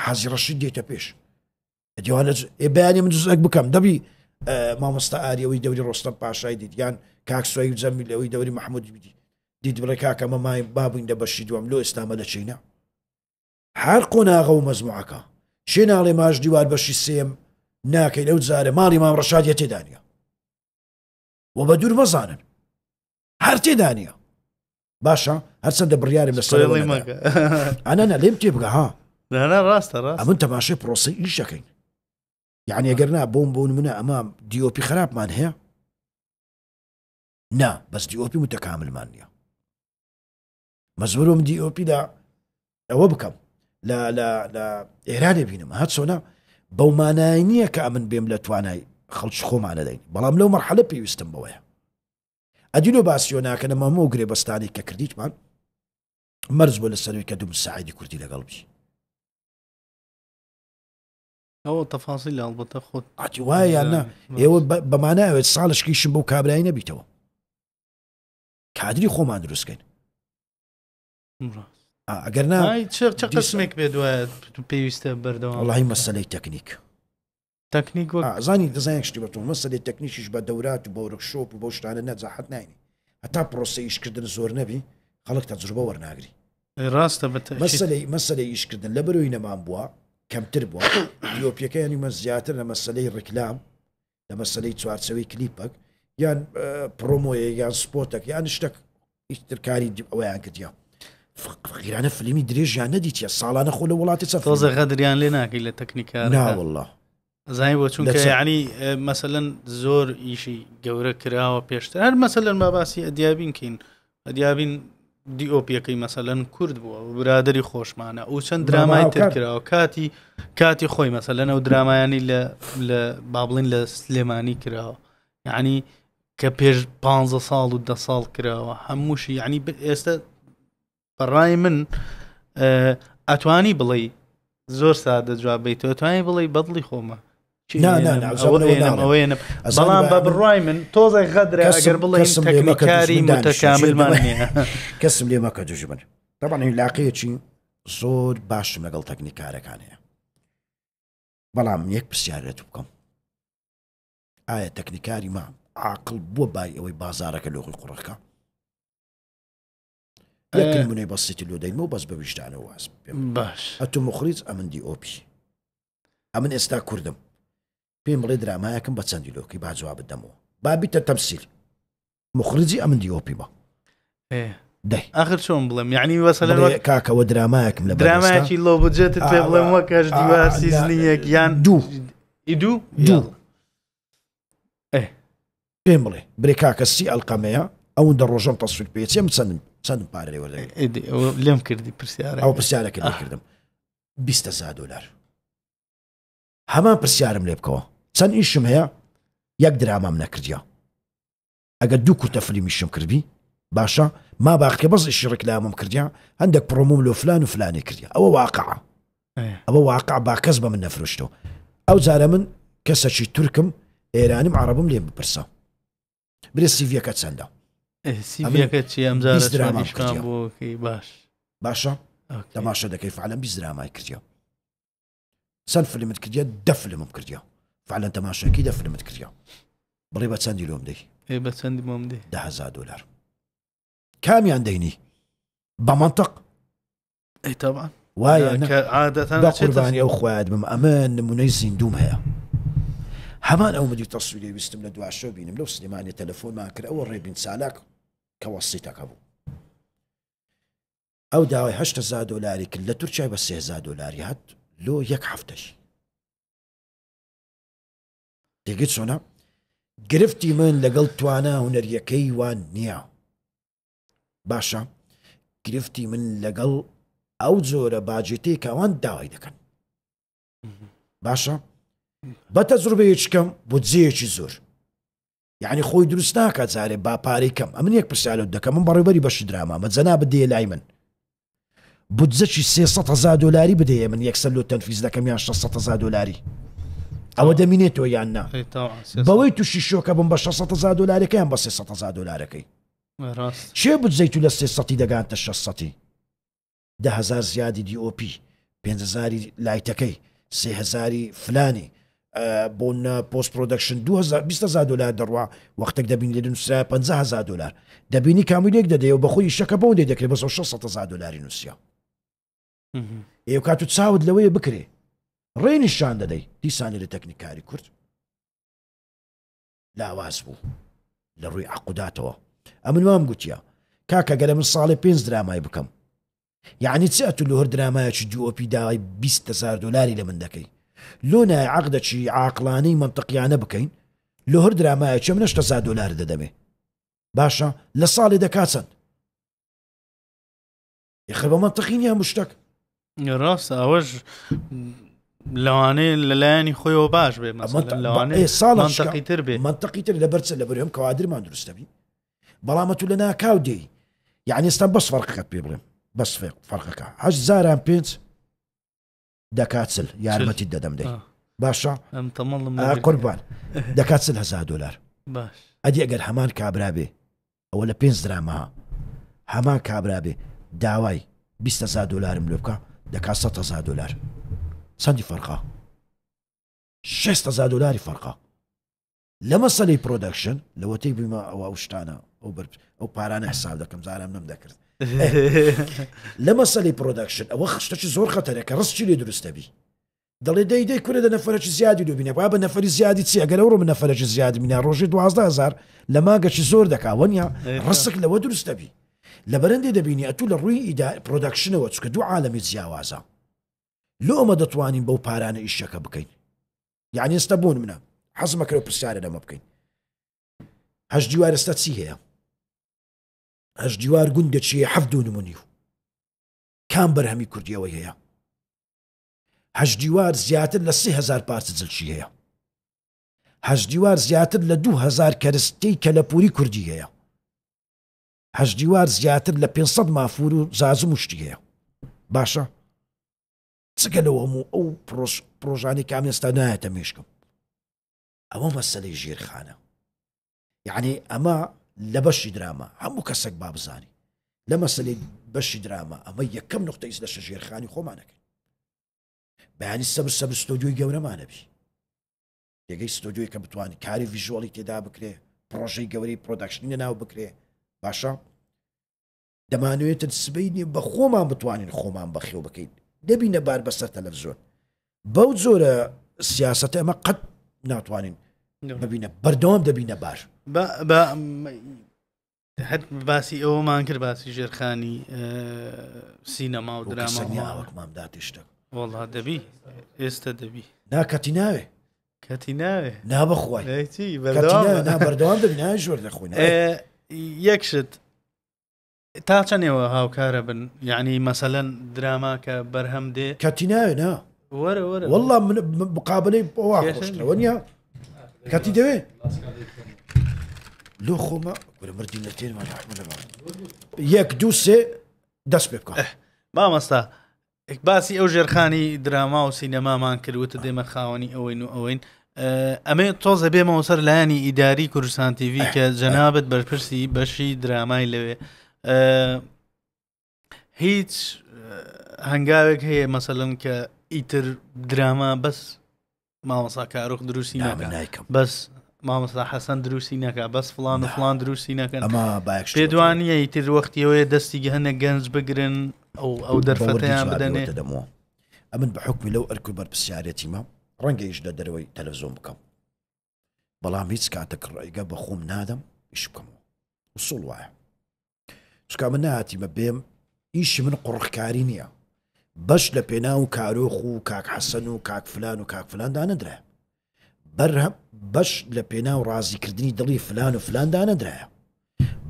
حەزی ڕەشید دێتە پێش دیوانە بەیانی من جزەک بکەم دەبی مامۆستا ئاریەوەی دەوری ڕۆستەم پاشای دیت یان کاکسوایی جەمیل ئەوەی دەوری محمود بیدی دیت بڵێ کاکە مەمای بابووین دە بەشی دووەم لۆ ئێستامە لە چینە هەر قۆناغە و مەزموعەکە چێ ناڵێ ماش دیوار بەشی سێم ناکەی لەو جارە ماڵی مام ڕەشاد تێدانە و بە دوور مەزانن هەر تێدانە باشە هەرچەندە بڕیارم لە ئەنە لێم تێ بگە ها ڕاستە ئەمن تەماشای پرۆسی ئیشەکەین یعنی ئەگەر نا بۆم منە ئەمە دیۆپی خراپمان هەیە نا بەس دیۆپی متەکاملمان نییە مەزبورم دیۆپی لە ئەوە بکەم لە ئێرانێ بینم هەت چۆنە بەومانای نییە کە ئەمن بێم لە توانای خەڵکی خۆمانە دەین بەڵام لەو مەرحەلە پێویستم بەوەیە ئەدیلۆ باسیۆ ناکەنە مەمە و گرێبەستانی کە کردیتمان مەرج بۆ لە سەروی کە دوو سعیدی کوردی لەگەڵ بی ئەوە تەفاسی لە ئەڵبەتە خۆت ئاتی وایە یاننا ئێوە بەمانایەوێت ساڵشکیشم بەو کابرایی نەبیتەوە کادری خۆمان دروستکەین ئەگەر نا چ قسمێک بێ دوایە پێویستە بەردەوام وەڵاهی مەسەلەی تەکنیک تەکنیک زانی دەزانێک شتی بە تۆ مەسەلەی تەکنیکیش بە دەورات و بە وەرکشۆپ و بۆ شتانە نەجاحەت ناینی هەتا پرۆسەی ئیشکردن زۆر نەبی خەڵک تەجروبە وەرناگری ڕاستە مەسەلەی ئیشکردن لە بەرەوەی نەمان بووە کەمتر بووە دیۆپیەکەیانی مە زیاتر لە مەسەلەی ڕکلام لە مەسەلەی چوارچەوەی کلیپەک یان پرۆمۆیە یان سپۆتێک یان شتێک ئیشترکاری ئەوەیان کردیا فقیرانە فلیمی درێژیان نەدیتە ساڵانە خۆ لە وڵاتی چە تۆزە غەدریان لێ ناکەی لە تەکنیکە ناوەڵڵا زای بۆ چونکە یعنی مەسەلەن زۆر ئیشی گەورە کراوە پێشتر هەر مەسەلەن باباسی ئەدیابین کەین ئەدیابین دیۆپیەکەی مەسەلەن کورد بووە برادری خۆشمانە و چەند درامای تر کراوە کاتی خۆی مەسەلەن ئەو درامایانی لە بابڵین لە سلێمانی کراوە یعنی کە پێش 15 ساڵ و 10 ساڵ کراوە هەمووشی یعنی ئێستا بەڕای من ئەتوانی بڵێ زۆر سادە جواب بیتەوە توانی بڵێ بەدڵی خۆمە بەڵام بە بڕای من تۆزای غەدرە ئەگەر بڵێ تەکنیکاری متەکاملمان نییە کەسم لێ مەکە دوژمن طبعا علاقەیەکی زۆر باشم لەگەڵ تەکنیکارەکان هەیە بەڵام یەک پرسیارەت بکەم ئایا تەکنیکاری ما عاقڵ بووە بای ئەوەی بازارەکە لۆغی قوڕەکە یەکن منەی بەسیتی لۆ دەیمەوە بەس بە ویژدانەوە واز باش ئەتو مخریج ئەمن دیۆپی ئەمن ئێستا کوردم پێم بڵێ درامایەکەم بە چەندی لۆکی با جواب بدەمەوە با بیتە تەمسیل مخریجی ئەمن دیۆپی بە دەی ئاخر چۆن بڵێم یعنی وەسەلەن کاکەوە درامایەکم لە درامایەکی لۆ بجێتت پێ بڵێم وە کەش دیوار سیزنیەک یان دوو پێم بڵێ برێ کاکە سی ئەلقەمەیە ئەوەندە ڕۆژەم تەسویر پێچێم چەندم پارەی وەردەی لێم کردی پرسیارە ئەو پرسیارەکە لێکردم $20,000 هەمان پرسیارم لێ بکەوە چەند ئیشم هەیە یەک درامام نەکردیا ئەگەر دوو کورتە فلیمیشم کردی باشە ما باقی بەس ئیشی ڕکلامم کردیا هەندێک پرۆمۆم لۆ فلان و فلانی کردیا ئەوە واقعە ئەوە واقع با کەس بە من نەفرۆشتەوە. ئەو جارە من کەسێکی تورکم ئێرانیم عەرەبم لێم بپرسە برێ سیڤیەکە چەندە؟ سیڤیەکە چی ئەم جارە درام شوانیشمان بۆکەی باشە تەماشا دەکەی فعلەن 20 درامای کردیە. چەند فیلمت کردیە؟ 10 فیلمم کردیە. فعلەن تەماشاکەی 10 فیلمت کردیە. بڕێ بە چەندی لۆم دەی؟ بە چەندی بۆم دێ؟ $10,000. کامیان دەینی؟ بە مەنتەق؟ طبعا وایە عادەتەن بە قوربانی ئەو خۆیان بم ئەمە نمونەی زیندوم هەیە. هەمان ئەو مدی تەسویری ویستم لە دواشەو بینم لەو سلێمانی تەلەفۆنمان کرد ئەوە ڕێبین چالاک کە وەسیتەکە بوو. ئەو داوای $8,000 کرد لە تورکیای بە $3,000 هات لۆ یەک هەفتەش. دەگەیت چۆنە؟ گرفتی من لەگەڵ توانە هونەریەکەی وان نییە. باشە گرفتی من لەگەڵ ئەو جۆرە باجێتەی کەوان داوای دەکەن. باشە بە تەجروبەیەکی کەم بودجەیەکی زۆر یعنی خۆی دروست ناکات جارێ با پارەی کەم ئەمن یەک پرسیالت دەکەم من بەڕێوەبەری بەشی دراما مەجەنا بدێ لای من بودجەکی $300,000 بدەیە من یەکسەر لۆ تەنفیز دەکەم یان $600,000 ئەوە دەمینێتەوە یان نا بەوەی تووشی شۆکە بم بە $600,000 یان بە $300,000 چێ بودجەی تو لە 300 دەگاتە 600 10,000 زیادی DOP 5,000 لایتەکەی 3,000 فلانی بۆ پۆست پرۆدەکشن $20,000 دەڕوا وەختێک دەبین لێ نووسرا $50,000 دەبینی کامیلێک دەدەیەوە بەخۆی شەکە بەو دێ دەکرێت بەسەوە $600,000 نووسیا. ئێوە کات و چاوت لەوەیە بکرێ ڕێ نیشان دەدەی دیسانی لە تەکنیکاری کورد لاواز بوو لە ڕووی عقوداتەوە. ئەمن وام گوتیە کاکە گەرە من ساڵی 5 درامای بکەم یعنی چ ئەتو لە هەر درامایەکی DOP داوای $20,000 لە من دەکەی لۆ نای عەقدەکی عاقلانەی منتەقیانە بکەین لە هەر درامایەکی من $8,000 دەدەمێ. باشە لە ساڵی دەکات چەند؟ یخە بە منتەقی نییە مشتەک ڕاستە ئەوەش لەوانەیە لەلایەنی خۆیەوە باش بێ ساڵی تر بێ منتەقی تر لە بەرچە لە بەرێم کەوادرمان دروستەبی بەڵامە تو لە ناکاو دێی یعنی ئێستا بەس فەرقەکەت پێ بڵێم بەس فەرقەکە $8,000 دەکات چل یارمەتی دەدەم دەی باشە قوربان دەکات $1,000 باش ئەدی ئەگەر هەمان کابرا بێ ئەوە لە 5 درامەها هەمان کابرا بێ داوای $20,000 لێ بکە دەکات $100,000 چەندی فەرقە؟ $6,000 فەرقە لە مەسەلەی پرۆدەکشن لەوەتەی بوویمە ئەوە شتانە ئەو پارانە حساب دەکەم زارم نەم دەکرد لە مەسەلەی پرۆدەکشن ئەوە خشتەی زۆر خەتەرێکە ڕستی لێ دروستەبی دەڵێ دەی کورە دە نەفەرەکی زیادی دوبینێ با بە نەفەری زیادی چی ئەگەر ئەوڕۆ من نەفەرەکی زیادی بینە ڕۆژی 12,000 لە ماگەکی زۆر دەکاوەنیا ڕستک لەوە دروستەبی لە بەرەندێ دەبینی ئەتوو لە ڕووی پرۆدەکشنەوە چکە دوو عالەمی جیاوازە لۆ ئەمە دەتوانین بەو پارانە ئیشەکە بکەین یعنی ئێستا بوون منە حەزمەکەەوە پرسیارە لەمە بکەین هەش دیوار ئێستا چی هەیە؟ هەش دیوار گوندەچیە 7 نمونی و کام بەرهەمی کوردیەوەی هەیە هەش دیوار زیاتر لە 3,000 پارچە جلچی هەیە هەش دیوار زیاتر لە 2,000 کەرستەی کەلەپوری کوردی هەیە هەش دیوار زیاتر لە 500 مافور و زازم وشتی هەیە باشە چگە لەوە هەموو ئەو پرۆژانی کام ئێستا نایەتە مێشکم ئەوە مەسەلەی ژێرخانە یعنی ئەمە لە بەشی دراما هەموو کەسێک با بزانی لە مەسەلەی بەشی دراما ئەمە یەکەم نقطەی لە ژێرخانی خۆمانەکەین بەیانی سەبر ستۆدیۆی گەورەمانەبی یەکەی ستۆدیۆی کە بتوانانی کاری ڤیژۆڵی تێدا بکرێ پرۆژەی گەوری پرۆدەکشنی ناو بکرێ باشە دەمانوێتە سبەینی بە خۆمان بتوانین خۆمان بەخێو بکەین دەبینە بار بەسەر تەلەڤیزۆن بەو جۆرە سیاسەتە ئەمە قەت ناتوانین ببینە بەردەوام دەبینە بار حد باسی ئەوەمان کرد باسی ژێرخانی سینەما و دراماوەکمامدا تشتە وەڵا دەبی ئێستا دەبی ناکەتی ناوێ کەتی ناوێ نابەخوای بەردەوام دەبی ژۆر دەخۆین یەکشت تا چەندێەوە هاوکارە بن یعنی مەسەلەن دراما کە بەرهەم دێ کەتی ناوێ نا وەرە وەڵا مقابلەی خۆشتەوەنیە کەتی دەوێ لۆ خۆمە وەرە مردی لە تێنمان 1 2 3 دەست پێ بکە مامەستا باسی ئەو ژێرخانی دراما و سینەمامان کردوتە دێمە خاوەنی ئەوەین و ئەوەین ئەمێ تۆزە بێمەوە سەر لایانی ئیداری کوردستان تیڤ کە جەنابەت بەرپرسی بەشی درامای لەوێ هیچ هەنگاوێک هەیە مەسەڵەن کە ئیتر دراما بەس مامەسا کارۆخ دروستی ناکەم بەس مامەستا حەسەن دروستی نەکە بەس فڵان و فڵان دروستی نەکەن پێدوانیە ئیتر وەختیەوەی دەستی هەنە گەنج بگرن ئەو دەرفەتەیان بدەنێ ئەمن بە حکمی لەو ئەرکوی بەرپرسیارەتیمە ڕەنگەیش لە دەرەوەی تەلەڤیزۆن بکەم بەڵام هیچ کاتێک ڕێگە بە خۆم نادەم ئیش بکەمەوە وسوڵ وایە چکە من نهاتیمە بێم ئیشی من قوڕخکاری نییە بەش لە پێنا و کارۆخ و کاک حەسەن و کاک فلان و کاک فلان دانەدرا بەرهەم بەش لە پێنا و ڕازیکردنی دڵی فلان و فلان دانەدرایە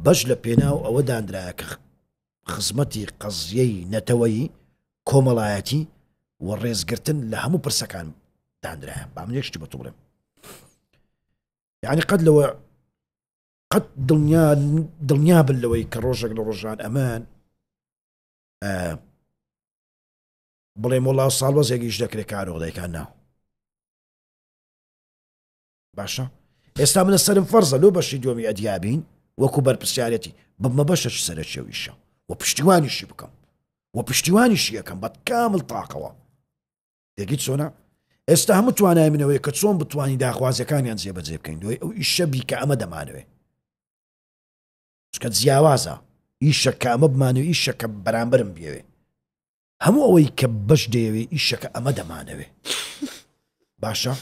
بەش لە پێنا و ئەوە دانرایە کە خزمەتی قەزیەی نەتەوەیی کۆمەڵایەتی و ڕێزگرتن لە هەموو پرسەکان دانرایە با من یەکشتی بە تو بڵێم یعنی قەت لەوە قەت دڵنیا بن لەوەی کە ڕۆژێک لە ڕۆژان ئەمان بڵێم وەڵا ساڵوەزێکیش دەکرێت کارۆ دەیکان ناو باشە ئێستا منە سەرم فەرزە لۆ بەشی دووەمی ئەدیابین وەکو بەرپرسیارەتی بمە بەشەش سەرچێویشە و پشتیوانیشی بکەم و پشتیوانیشی یەکەم بە کامل تاقەوە دەگیت چۆنە ئێستا هەموو توانای منەوەی کە چۆن بتوانی داخوازیەکانیان جێبەجێ بکەین دوێ ئەو ئیشەبی کە ئەمە دەمانەوێ چکە جیاوازە ئیشە کە ئەمە بمانەوە ئیشە کە بەرامبەرم بێوێ هەموو ئەوەی کە بەش دەیەوێ ئیشەکە ئەمە دەمانەوێ باشە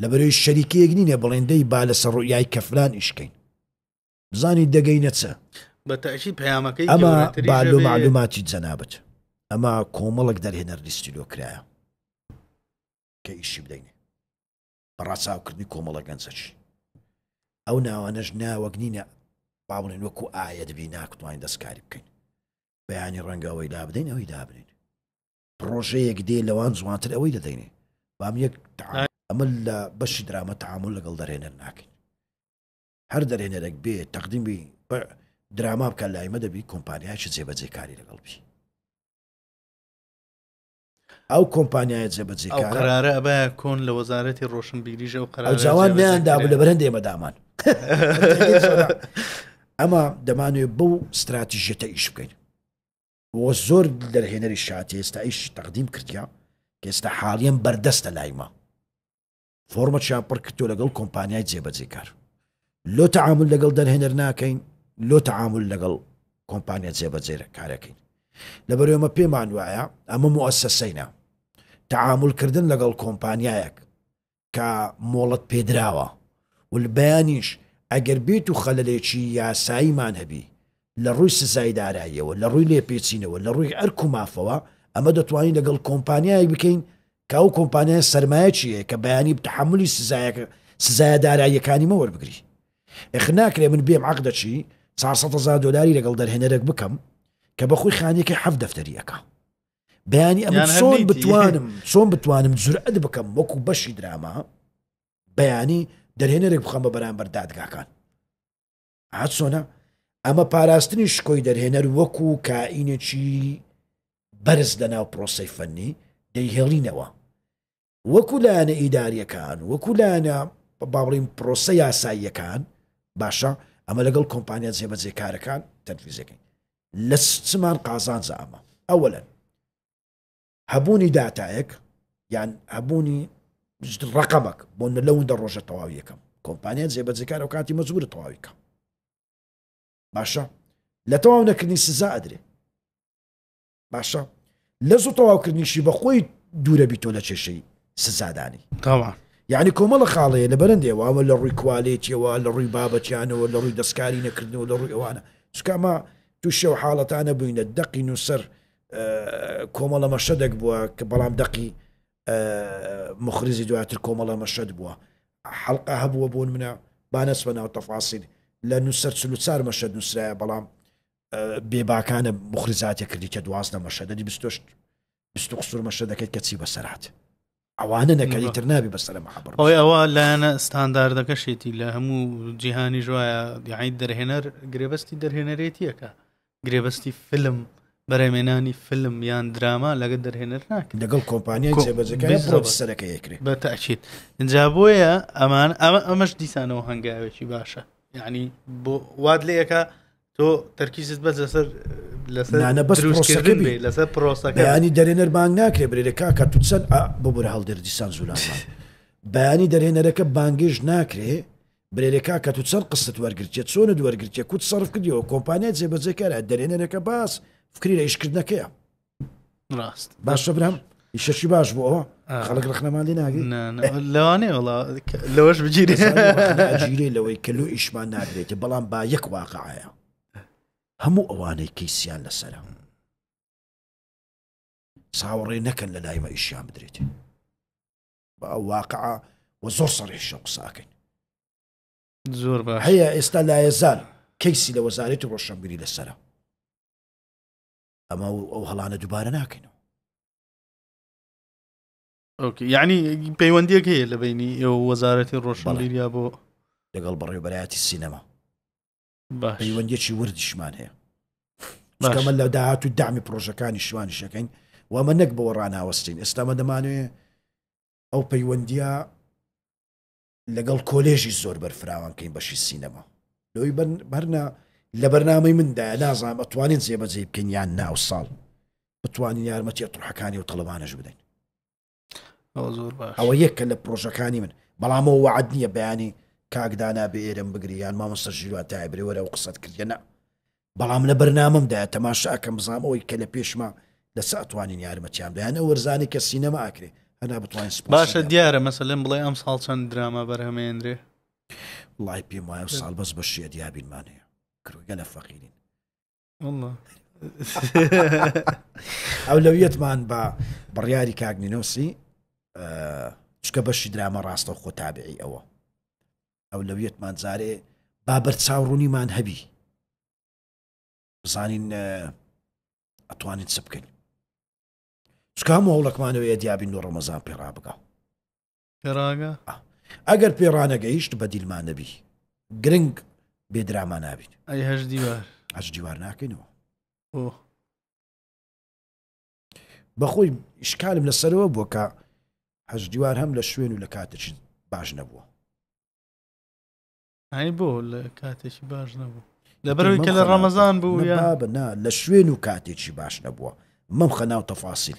لەبەرەوەی شەریکەیەک نینێ بڵێندەی با لەسەر ڕوئیای کە فلان ئیشکەین بزانی دەگەینە چە بەتەشی پەیامەکەی ئەمە بالو معلوماتی جەنابەت ئەمە کۆمەڵک دەرهێنەر لیستی لۆ کرایە کە ئیشی بدەینێ بەڕاچاوکردنی کۆمەڵە گەنجەچی ئەو ناوانەش ناوەک نینە با بڵێن وەکو ئاە دەبی ناکتوانین دەستکاری بکەین بەیانی ڕەنگەوەی لا بدەین ئەوەی دابنین پرۆژەیەک دێ لەوان جوانتر ئەوەی دەدەینێ بام یەک ئەمە لە بەشی درامە تەعامل لەگەڵ دەرهێنەر ناکەین هەر دەرهێنەرێک بێ تەقدیمی دراما بکە لایمە دەبی کۆمپانیایکی جێبەجێکاری لەگەڵ بی ئەو کۆمپانیایە جێبەجێکار قەرارە ئەبایە کۆن لە وەزارەتی ڕۆشنبیریژە و قەرارە جوان نیاندا لە بەرەندە ئێمە دامان ئەمە دەمانوێت بەو استراتیژیەتە ئیش بکەین وە زۆر دەرهێنەری شاتی ئێستا ئیش تەقدیم کردیا کە ئێستا حاڵیان بەردەستە لایمە فۆرمەچیان پڕ کردو لەگەڵ کۆمپانیای جێبەجێکار لۆ تەعامل لەگەڵ دەرهێنەر ناکەین لۆ تەعامل لەگەڵ کۆمپانیا جێبەجێکارەکەین لەبەرەوەمە پێمان وایە ئەمە موەسسەسەینە تەعاملکردن لەگەڵ کۆمپانیایەک کە مۆڵەت پێدراوە والبەیانیش ئەگەر بێت و خەلەلێکی یاساییمان هەبی لە ڕووی سزای داراییەوە لە ڕووی لێپێچینەوە لە ڕووی ئەرک و مافەوە ئەمە دەتوانین لەگەڵ کۆمپانیایەک بکەین کە ئەو کۆمپانیای سەرمایەکیە کە بەیانی تەحملی سزایە داراییەکانی مە وەربگری ئێخ ناکرێ من بێم عەقدەچی 400,000 دۆلاری لەگەڵ دەرهێنەرێک بکەم کە بەخۆی خانیەکەی 7 دەفتەریەکە بەیانی ئەم چۆن بتوانم جورئەت بکەم وەکو بەشی دراما بەیانی دەرهێنەرێک بخەم بە بەرامبەر دادگاکان هات چۆنە ئەمە پاراستنی شکۆی دەرهێنەر وەکو کائینێکی بەرز لەناو پرۆسەی فەنی دەیهێڵینەوە وەکو لایەنە ئیداریەکان وەکو لایەنە با بڵێم پرۆسە یاساییەکان باشە ئەمە لەگەڵ کۆمپانیا جێبەجێکارەکان تەنفیزەکەین لە چمان قازانجا ئەمە ئەوەلەن هەبوونی داتایەک یان هەبوونی ڕقەمەک بۆ لەوەندە ڕۆژە تەواوی یەکەم کۆمپانیا جێبەجێکار و کاتی مەجبورە تەواویکە باشە لە تەواو نەکردنی سزا ئەدرێ باشە لە زوو تەواوکردنیشی بەخۆی دوورە بیتۆ لە کێشەی سزادانی طبعا یعنی کۆمەڵە خاڵەیە لە بەرەندێەوە ئەمە لە ڕووی کوالێتیەوە لە ڕووی بابەتیانەوە لە ڕووی دەستکاری نەکردنەوە لە ڕووی ئەوانە چکەمە تووشە و حاڵەتانە بووینە دەقی نووسەر کۆمەڵە مەشەدێک بووە کە بەڵام دەقی مخرزی دواتر کۆمەڵە مەشەد بووە حەڵقە هەبووە بوون منە بانەسبەناو تەفاسیل لە نووسەر 44 مەشەد نووسرایە بەڵام بێباکانە مخرزاتە کردی کە 12 مەشەدەدی 20 قسوور مەشە دەکەیت کە چی بەسەرات ئەوانە نەکەی تر نابی بەسەر مەحەبەر ئەوەی ئەوە لایەنە ستانداردەکەشێتی لە هەموو جیهانی ژوایە دیعید دەرهێنەر گرێبەستی دەرهێنەرێتیەکە گرێبەستی فیلم بەرەمێنانی فیلم یان دراما لەگە دەرهێنەر ناکرێت لەگەڵ کۆمپانیای جێبەجەکە سەرەکە یەکرێت بەتەئکید اینجا بۆیە ئەمان ئەمەش دیسانەوە هەنگاوێکی باشە یعنی بۆ واد لەیەکە تۆ تەرکیزت بەس لەسەر پرۆسەکە بەیانی دەرێنەر بانگ ناکرێت برێرەکە کە تو چەند بۆ بەرە هەڵدەر دیسان زولامان بەیانی دەرێنەرەکە بانگێژ ناکرێ برێرەکە کە تو چەند قسەت وەرگرتێت چۆنت وەرگرتێ کوت سەرف کردیەوە کۆمپانیای جێبەجێکارە دەرێنەرەکە باس فکری لە ئیشکردنەکەیە ڕاست باشە برام ئیشەشی باش بۆ ئەوە خەڵک ڕخنەمان لێ ناگەی لەوانێ لەوەش بگیرێ ئەجیرێ لەوەی کەلو ئیشمان ناگرێتێ بەڵام با یەک واقعایە هەموو ئەوانەی کەیسیان لەسەرە چاوەڕێ نەکەن لە لایمە ئیشیان بدرێتێ بە ئەو واقعە و زۆر سەڕێشە قساکەین زۆر باش هەیە ئێستا لایەزار کەیسی لە وەزارەتی ڕۆشنبیری لەسەرە ئەمە ئەو هەڵانە دووبارە ناکەینەوە یعنی پەیوەندیەک هەیە لە بینی ئێوە وەزارەتی ڕۆشنبیریا بۆ لەگەڵ بەڕێوەبەرایەتی سینەما باش پەیوەندیەکی وردیشمان هەیە شکەمە لە داهات و دامی پرۆژەکانی شوانیشەکەین وامە نەک بەوە ڕناوەستین ئێستامە دەمانوێت ئەو پەیوەندیە لەگەڵ کۆلێژی زۆر بەرفراوانکەین بەشی سینەما لۆی بەرنا لە بەرنامەی مندایە نازانم ئەتوانین جێبەجێ بکەین یان ناو ساڵ بتوانین یارمەتی ئەتڕحەکانی و تەڵەبانەش بدەین زۆر باش ئەوە یەکە لە پرۆژەکانی من بەڵامەوە وعد نییە بەیانی کاکدانا بە ئێرم بگری یان مامۆستا ژیرواتای برێوەرە و قسەت کردە نە بەڵام لە بەرنامەمدا تەماشاکەم بزانام ئەوەی کە لە پێشما لەسا ئەتوانین یارمەتیان بدەین ئەو وەرزانی کە سینەما ئاکرێ هەنا بتوانین باشە دیارە مەسەلەن بڵێ ئەم ساڵ چەند دراما بەرهەمێنرێ وڵای پێم وایە و ساڵ بەس بەشیە دیابینمان هەیە کروگە لە فەقیرین ئەولەویەتمان بە بڕیاری کاگنینۆسی چکە بەشی دراما ڕاستە و خۆ تابعی ئەوە ئەولەویەتمان جارێ بابەر چاوڕوونیمان هەبی بزانین ئەتوانین چ بکەین چکام هەوڵەکمانەوەیە دیابین و ڕەمەزان پێڕا بگە پێڕاگە ئەگەر پێڕانەگەیشت بە دیلمان نەبی گرنگ بێدراما نابین ئەی هەش دیوار ئەش دیوار ناکەینەوە ئۆ بەخۆی ئیشکالم لەسەرەوە بووە کە هەش دیوار هەم لە شوێن و لە کاتێکی باش نەبووە ئەی بۆ لە کاتێکی باش نەبوو لەبەرەوەی کە لە ڕەمەزان بوو نا لە شوێن و کاتێکی باش نەبووە مەم خەناو تەفاسیل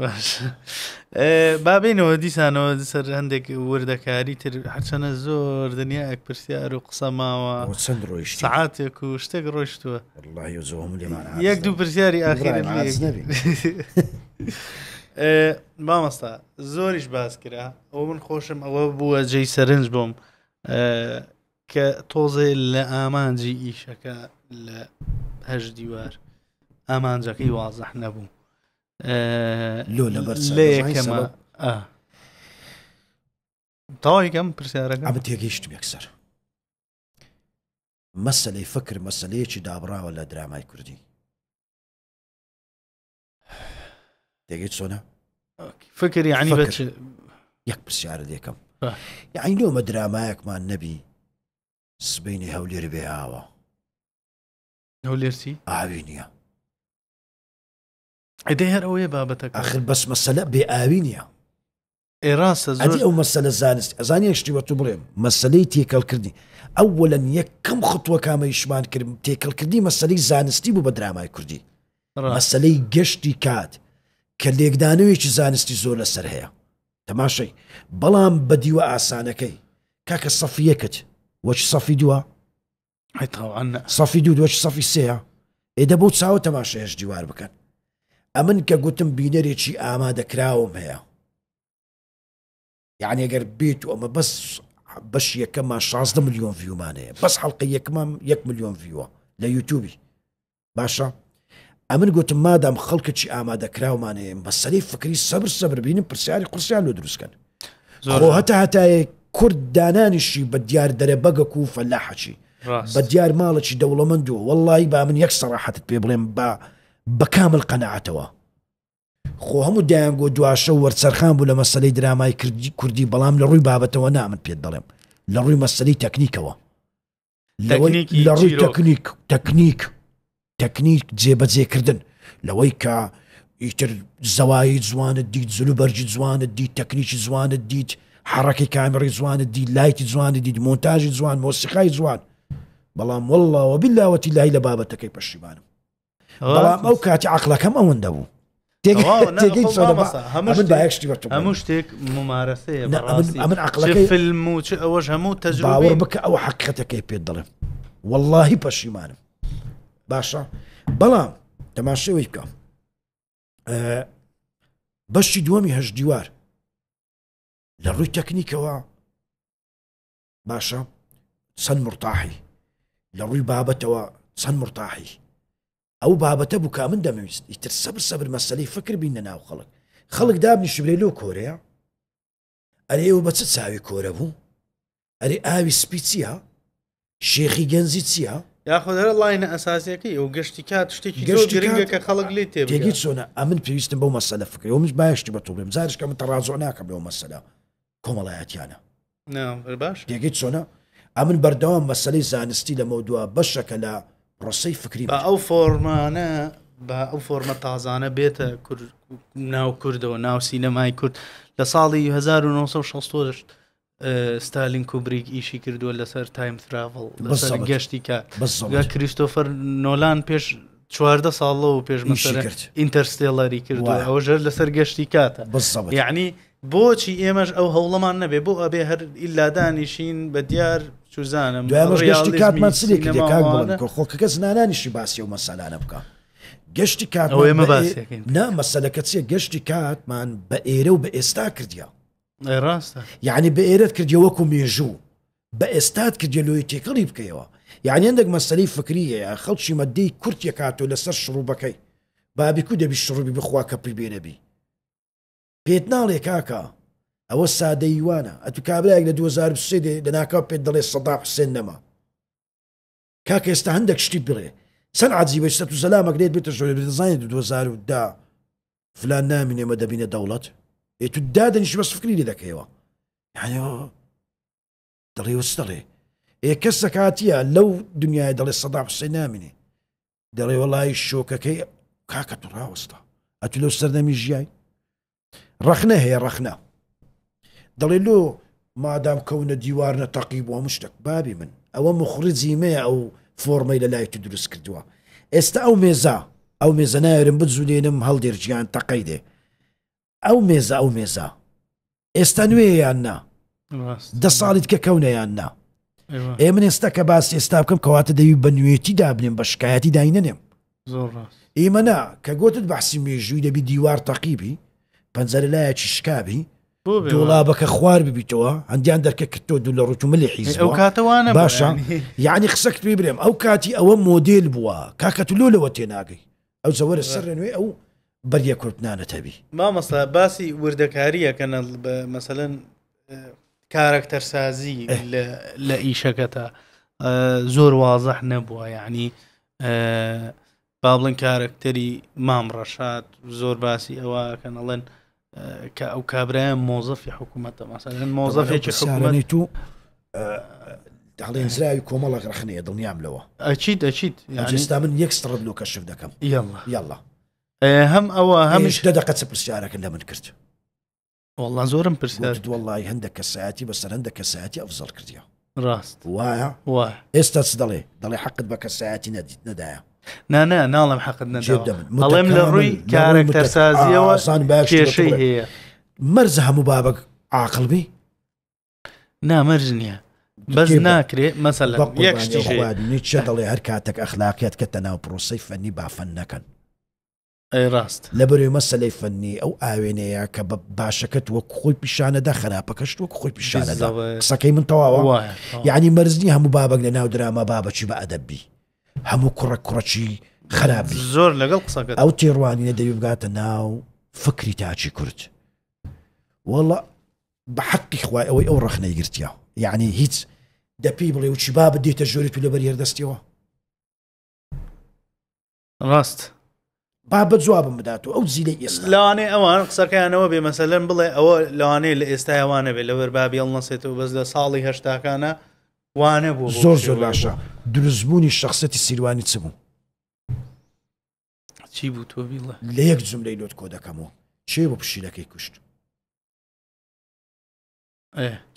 باش بابینەوە دیسانەوە سەر هەندێک وردەکاری تر هەرچەنە زۆر دنیایەک پرسیار و قسە ماوە چەند ڕۆیشت سەعاتێک و شتێک ڕۆیشتووە یەک دوو پرسیاری ئاخیر مامەستا زۆریش باس کرا ئەوە من خۆشم ئەوە بووە جێی سەرنج بۆم کە تۆزێ لە ئامانجی ئیشەکە لە هەش دیوار ئامانجەکەی وازەح نەبوو لێکەمە تاوایکەم پرسیارەکە ئەمە تێگەیشتم یەکسەر مەسەلەی فکر مەسەلەیەکی دابراوە لە درامای کوردی تێگەیت چۆنە فکر یعنی بەچ یەک پرسیارە دێکەم یعنی لۆمە درامایەکمان نەبی سبەینی هەولێر بێ ئاوە هەولێرسی ئاوی نییە ئەدەی هەر ئەوەیە بابەتەکە ئاخر بەس مەسەلە بێ ئاوی نییە ئێڕاستە ئەدی ئەو مەسەلە زانست ئەزانی شتیوە تو بڵێم مەسەلەی تێکەڵکردنی ئەوەلەن یەکەم خطوە کامەیشمان کردم تێکەڵکردی مەسەلەی زانستی بوو بە درامای کوردی مەسەلەی گەشتی کات کە لێکدانەوەیکی زانستی زۆر لەسەر هەیە تەماشەی بەڵام بە دیوە ئاسانەکەی کاکە سەفیەکەت وەچ سەفی دووە سەفی دوو وەچ سەفی سەیە ئێدە بۆ چاوە تەماشەیەش دیوار بکەن ئەمن کە گوتم بینەرێکی ئامادەکراوم هەیە یعنی ئەگەر بێت و ئەمە بەش یەکەممان 16 ملیۆن ڤیومان هەیە بەس حەڵقە یەکمان 1 ملیۆن ڤیوە لە یوتیوبی باشە ئەمن گوتم مادام خەڵکەی ئامادەکراومان هەیە مەسەلەی فکری سەبر بینیم پرسیاری قورسیان لۆ دروستکەن خۆ هەتایە کورد دانانیشی بە دیار دەرە بەگەک و فەلاحەچی بە دیار ماڵێکی دەوڵەمەند و وەڵڵی با من یەک سەراحەتت پێ بڵێم بە کامل قەنەعەتەوە خۆ هەموو دایانگۆ دواشە وەرچەرخان بوو لە مەسەلەی درامای کوردی بەڵام لە ڕووی بابەتەوە نامن پێت دەڵێم لە ڕووی مەسەلەی تەکنیکەوە لە ڕووی تەکنیک تەکنیک جێبەجێکردن لەوەی کە ئیتر زەوایی جوانت دیت زلوبەرجی جوانت دیت تەکنیکی جوانت دیت حرەکەی کامێڕی جوانت دیت لایتی جوانت دیت مۆنتاژی جوان مۆسیقای جوان بەڵام والله وبالله لای لە بابەتەکەی پەشیمانم بەڵام ئەو کاتی عەقڵەکەم ئەوەندە بوو هەموو شتێک ممارەسەیە ئەمن عەقڵەکەی فیلم و چ ئەوەش هەموو تەجروبە باوەڕ بکە ئەو حەقیقەتەکەی پێت دەڵێم واللهی پەشیمانم باشە بەڵام تەماشەوەی بکە بەشی دووەمی هەژ دیوار لە ڕووی تەکنیکەوە باشە چەند مرتاحی لە ڕووی بابەتەوە چەند مرتاحی ئەو بابەتە بوو کا من دەمەویست ئیتر سەبر مەسەلەی فکر بینە ناو خەڵک دابنیشبرێ لۆ کۆرەیە ئەرێ ئەوە بە چ چاوی کۆرە بوو ئەرێ ئاوی سپی چییە شێخی گەنجی چییە یاخۆدەرە لاینە ئەساسیەکەی ئەو گەشتی کات شتێکی گرنگە کە خەڵک لێ تێگەیت چۆنە ئەمن پێویستم بەو مەسەلە فکرەوە من باشتی بە تۆ بڵێم جارشکە من تەڕازۆ ناکەم لەو مەسەلە کۆمەڵایەتیانە باش تێگەیت چۆنە ئەمن بەردەوام مەسەلەی زانستی لە مەودووە بەشەکە لە ڕۆسەی فکری بە ئەو فۆرمانە بە ئەو فۆرمە تازانە بێتە ناو کوردەوە ناو سینەمای کورد لە ساڵی 1960 ستالین کوبریک ئیشی کردووە لەسەر تایم تراڤڵ لەسەر گەشتی کات کریستۆفەر نۆلان پێش 14 ساڵەوە پێش مەسەر ئینتەرستێڵەری کردووە ئەوە ژەر لەسەر گەشتی کاتە یعنی بۆچی ئێمەش ئەو هەوڵەمان نەبێ بۆ ئەبێ هەر ئیلادانیشین بە دیار چوزانم گەشتی کاتمان خۆکەکە زنانانیشی باسی و مەسەلانە بکە گەشتی کات نا مەسەلەکە چیە گەشتی کاتمان بە ئێرە و بە ئێستا کردیا ڕاستە یعنی بە ئێرەت کردی وەکو مێژوو بە ئێستات کردی لۆی تێکەڵی بکەیەوە یعنی هەندێک مەسەلەی فکریە خەڵکی مەدەی کورتیە کاتۆ لەسەر شڕوبەکەی بابی کو دەبی شڕوبی بخوا کە پڕی بێنەبی پێت ناڵێ کاکە ئەوە سادەیوانە ئەتو کابراایك لە 2023 دەناکاو پێت دەڵێ سەدا حسێن نەما کاکە ئێستا هەندێک شتی بڵێ چەند عەجیبە شتە تو زەلامەک لێت بێتە ژۆر دەزانێت 2010 فلان نامینێ مە دەبینە دەوڵەت تو دادنیش بەس فکری لێ دەکەیەوە یعنی دەڵێ وستەڵێ کەس دەکاتیە لەو دنیای دەڵێ سەدا حسێن نامینێ دەڵێ وەڵای شۆکەکەی کاکە تو ڕاوەستە ئەتو لەو سەردەمی ژیای ڕەخنە هەیە ڕەخنە دەڵێ لۆ مادام کەونە دیوارنە تەقیب و هەموو شتێک بابی من ئەوە مخرجی مەیە ئەو فۆرمەی لە لای تو دروست کردووە ئێستا ئەو مێزە نایرم بجوولێنم هەڵدێرجیان تەقەی دێ ئەو مێزە ئێستا نوێیان نا 10 ساڵیت کە کەونەیان نا من ئێستا کە باس ئێستا بکەم کەواتە دەوی بە نوێتی دابنێم بە شکایەتی داینەنێم ئێمە نا کە گوتت بەحسی مێژووی دەبی دیوار تەقیبی پەنجەرە لایەکی شکابی دۆڵابەکە خوار ببیتەوە هەندیان دەرکە کردۆ دوو لە ڕوت و ملی حیزەوە کاتەوانە باشە یعنی قسەکت پێ برێم ئەو کاتی ئەوە مۆدێل بووە کاکە تو لۆلەوە تێناگەی ئەو زەوەرە سەر نوێ ئەو بەریە کورتنانەتەبی مامەستا باسی وردەکاریەکەنە مەسەلەن کارکتەرسازی لە ئیشەکەتە زۆر وازەح نەبووە یعنی با بڵێن کارکتەری مام ڕەشاد زۆر باسی ئەوە کەنەڵێن کە ئەو کابرایە مۆزەفی حکوومەتە مەسەلەن مۆزەفێکی حکوومەتی تو دەڵێن زراوی کۆمەڵێک ڕەخنەیە دڵنیام لەوە ئەچیت ئێستا من یەک سڕد لۆ کەشف دەکەم یاڵڵا هەم ئەوە هەمیش دەدەقەت پرسیارەکە لە من کرد والله زۆرم پرسیار وڵی هەندێک کەسایەتی بەسەر هەندێک کەسایەتی ئەفزەڵ کردیا ڕاست وایە ئێستا چ دەڵێ حەقت بە کەسایەتی نەدایە ناڵم حەقت نەدەڵێم لە ڕووی کارکتەرسازیەوە کێشەی هەیە مەرزە هەموو بابک عاقڵبی نامەرج نییە بەس ناکرێت مەسەلەن یەک شتیچە دەڵێ هەر کاتێک ئەخلاقیت کە تەناو پرۆسەی فەنی بافەن نەکەن ڕاست لە بەروی مەسەلەی فەنی ئەو ئاوێنەیە کە بە باشەکەت وەک خۆی پیشانەدا خراپەکەشت وەک خۆی پیشانەدا قسەکەی من تەواوە یعنی مەرزنی هەموو بابک لە ناو دراما بابەکی بە ئەدەبی هەموو کوڕەکی خراپی زۆر لەگەڵ قسەکە ئەو تێڕوانینە دەوی بگاتە ناو فکری تاچی کورد وەڵە بە حەقی خوای ئەوەی ئەو ڕەخنەی گرتیا یعنی هیچ دەپی بڵێ وچی با بدێتە ژۆری تو لەبەر هێردەستیەوە ڕاست با بە جوابم بداتەوە ئەو زیلەی ئێستا لەوانەیە ئەوان قسەکەیانەوە بێ مەسەلەن بڵێ ئەوە لەوانەیە لە ئێستایەوانە بێ لەبەر بابی هەڵنەسێتەوە بەس لە ساڵی هەشتاکانە وانە بوو زۆر باشە دروستبوونی شخصەتی سیروانی چ بوو چی بوو تۆ بیڵە لە یەک جملەی لۆت کۆ دەکەمەوە چێ بۆ پشیلەکەی کوشت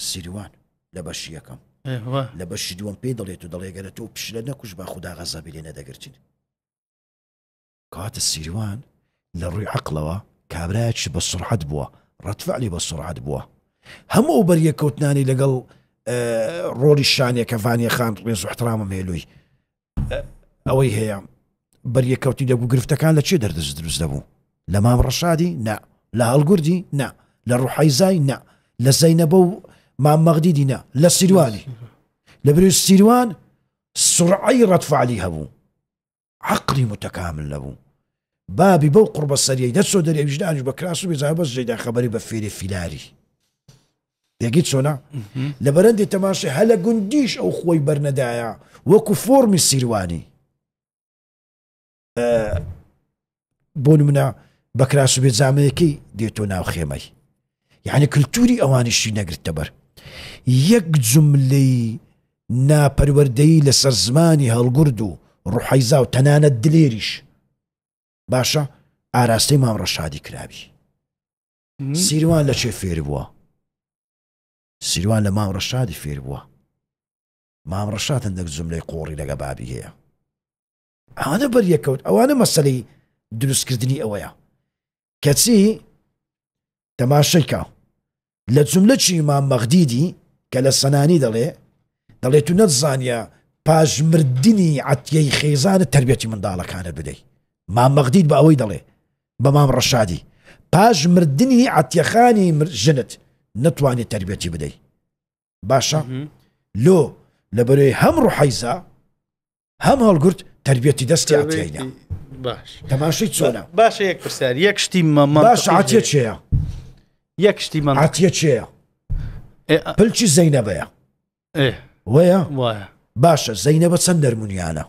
سیروان لە بەشی یەکەم لە بەشی دووەم پێی دەڵێت و دەڵێگەرە تۆ پشلە نەکوش با خوددا غەزەبی لێ نەدەگرتین کاتە سیروان لە ڕووی عەقڵەوە کابرایەکی بە سرعەت بووە ڕەتفعلی بە سرعەت بووە هەموو بەریەکەوتنانی لەگەڵ ڕۆلی شانێکە ڤانیە خان ڕێز و احترامە مێلووی ئەوەی هەیە بەریەکەوتی دەبوو گرفتەکان لە چێ دەردەست دروست دەبوو لە مام ڕەشادی نا لە هەڵگوردی نا لە ڕوحەیزای نا لە زەینەبە و مام مەغدیدی نا لە سیروانی لە بەروی سیروان سرعەی ڕەتفعلی هەبوو عەقڵی متەکامل نەبوو بابی بەو قوربە سەریەی دەچۆ دەرێ وجدانیش بە کراس و بێزای بەس جێدا خەبەری بە فێری فیلاری دەگیت چۆنا لە بەرەندی تەماشای هەلە گوندیش ئەو خۆی بەرنەدایە وەکو فۆرمی سیروانی بۆ نمونە بە کراس و بێ جامەیەکەی دێتۆ ناو خێمەی یعنی کللتوری ئەوانیشی نەگرتە بەر یەک جملەی ناپەروەردەیی لەسەر زمانی هەڵگورد و ڕوحەیزا و تەنانەت دلێریش باشە ئاراستەی مام ڕەشادی کرابی سیروان لە چێ فێر بووە سیروان لە مام ڕەشادی فێر بووە مام ڕەشاد هەندێک جملەی قۆڕی لەگە بابی هەیە ئەوانە بەریەکەوت ئەوانە مەسەلەی دروستکردنی ئەوەیە کەچی تەماشەیکە لە جملە چی مام مەغدیدی کە لە سەنانی دەڵێ تو نەتزانیە پاژمردنی عەتیەی خێزانت تەربیەتی منداڵەکانت بدەیت مام مەغدید بە ئەوەی دەڵێ بە مام ڕەشادی پاژمردنی عەتیەخانی ژنت نەتوانێت تەربیەتی بدەیت باشە لۆ لە بەرەوەی هەم ڕوحەیزا هەم هەڵگورد تەربیەتی دەستی عەتیەیە باش تەماشەی چۆنە باشە یەک پرسیار یەک شتی باش عەتیە چێیە یەک شتی عەتیە چێیە پلچی زەینەبەیە وەیە وایە باشە زەینەبە چەند دەرمونیانە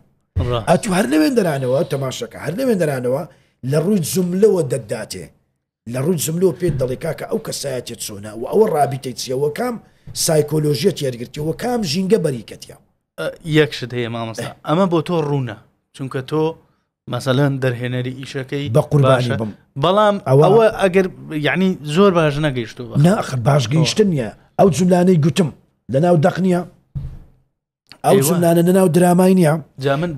ئەتو هەر لەوێن دەرانەوە تەماشەکە هەر لەوێن دەرانەوە لە ڕووی جملەوە دەداتێ لە ڕووی جملەوە پێت دەڵێ کاکە ئەو کەسایەتێت چۆنە و ئەوە ڕابیتەی چیەوە کام سایکۆلۆژیەت یارگرتیەوە کام ژینگە بەریکەتیە یەکشت هەیە مامەستا ئەمە بۆ تۆ ڕوونە چونکە تۆ مەسەلەن دەرهێنەری ئیشەکەی بە قوربانی بم بەڵام ئەوە ئەگەر یعنی زۆر باش نەگەیشتەوە ناخر باش گەیشتن نیە ئەو جملانەی گوتم لەناو دەقنیە ئەو جملانە نەناو درامای نییە جا من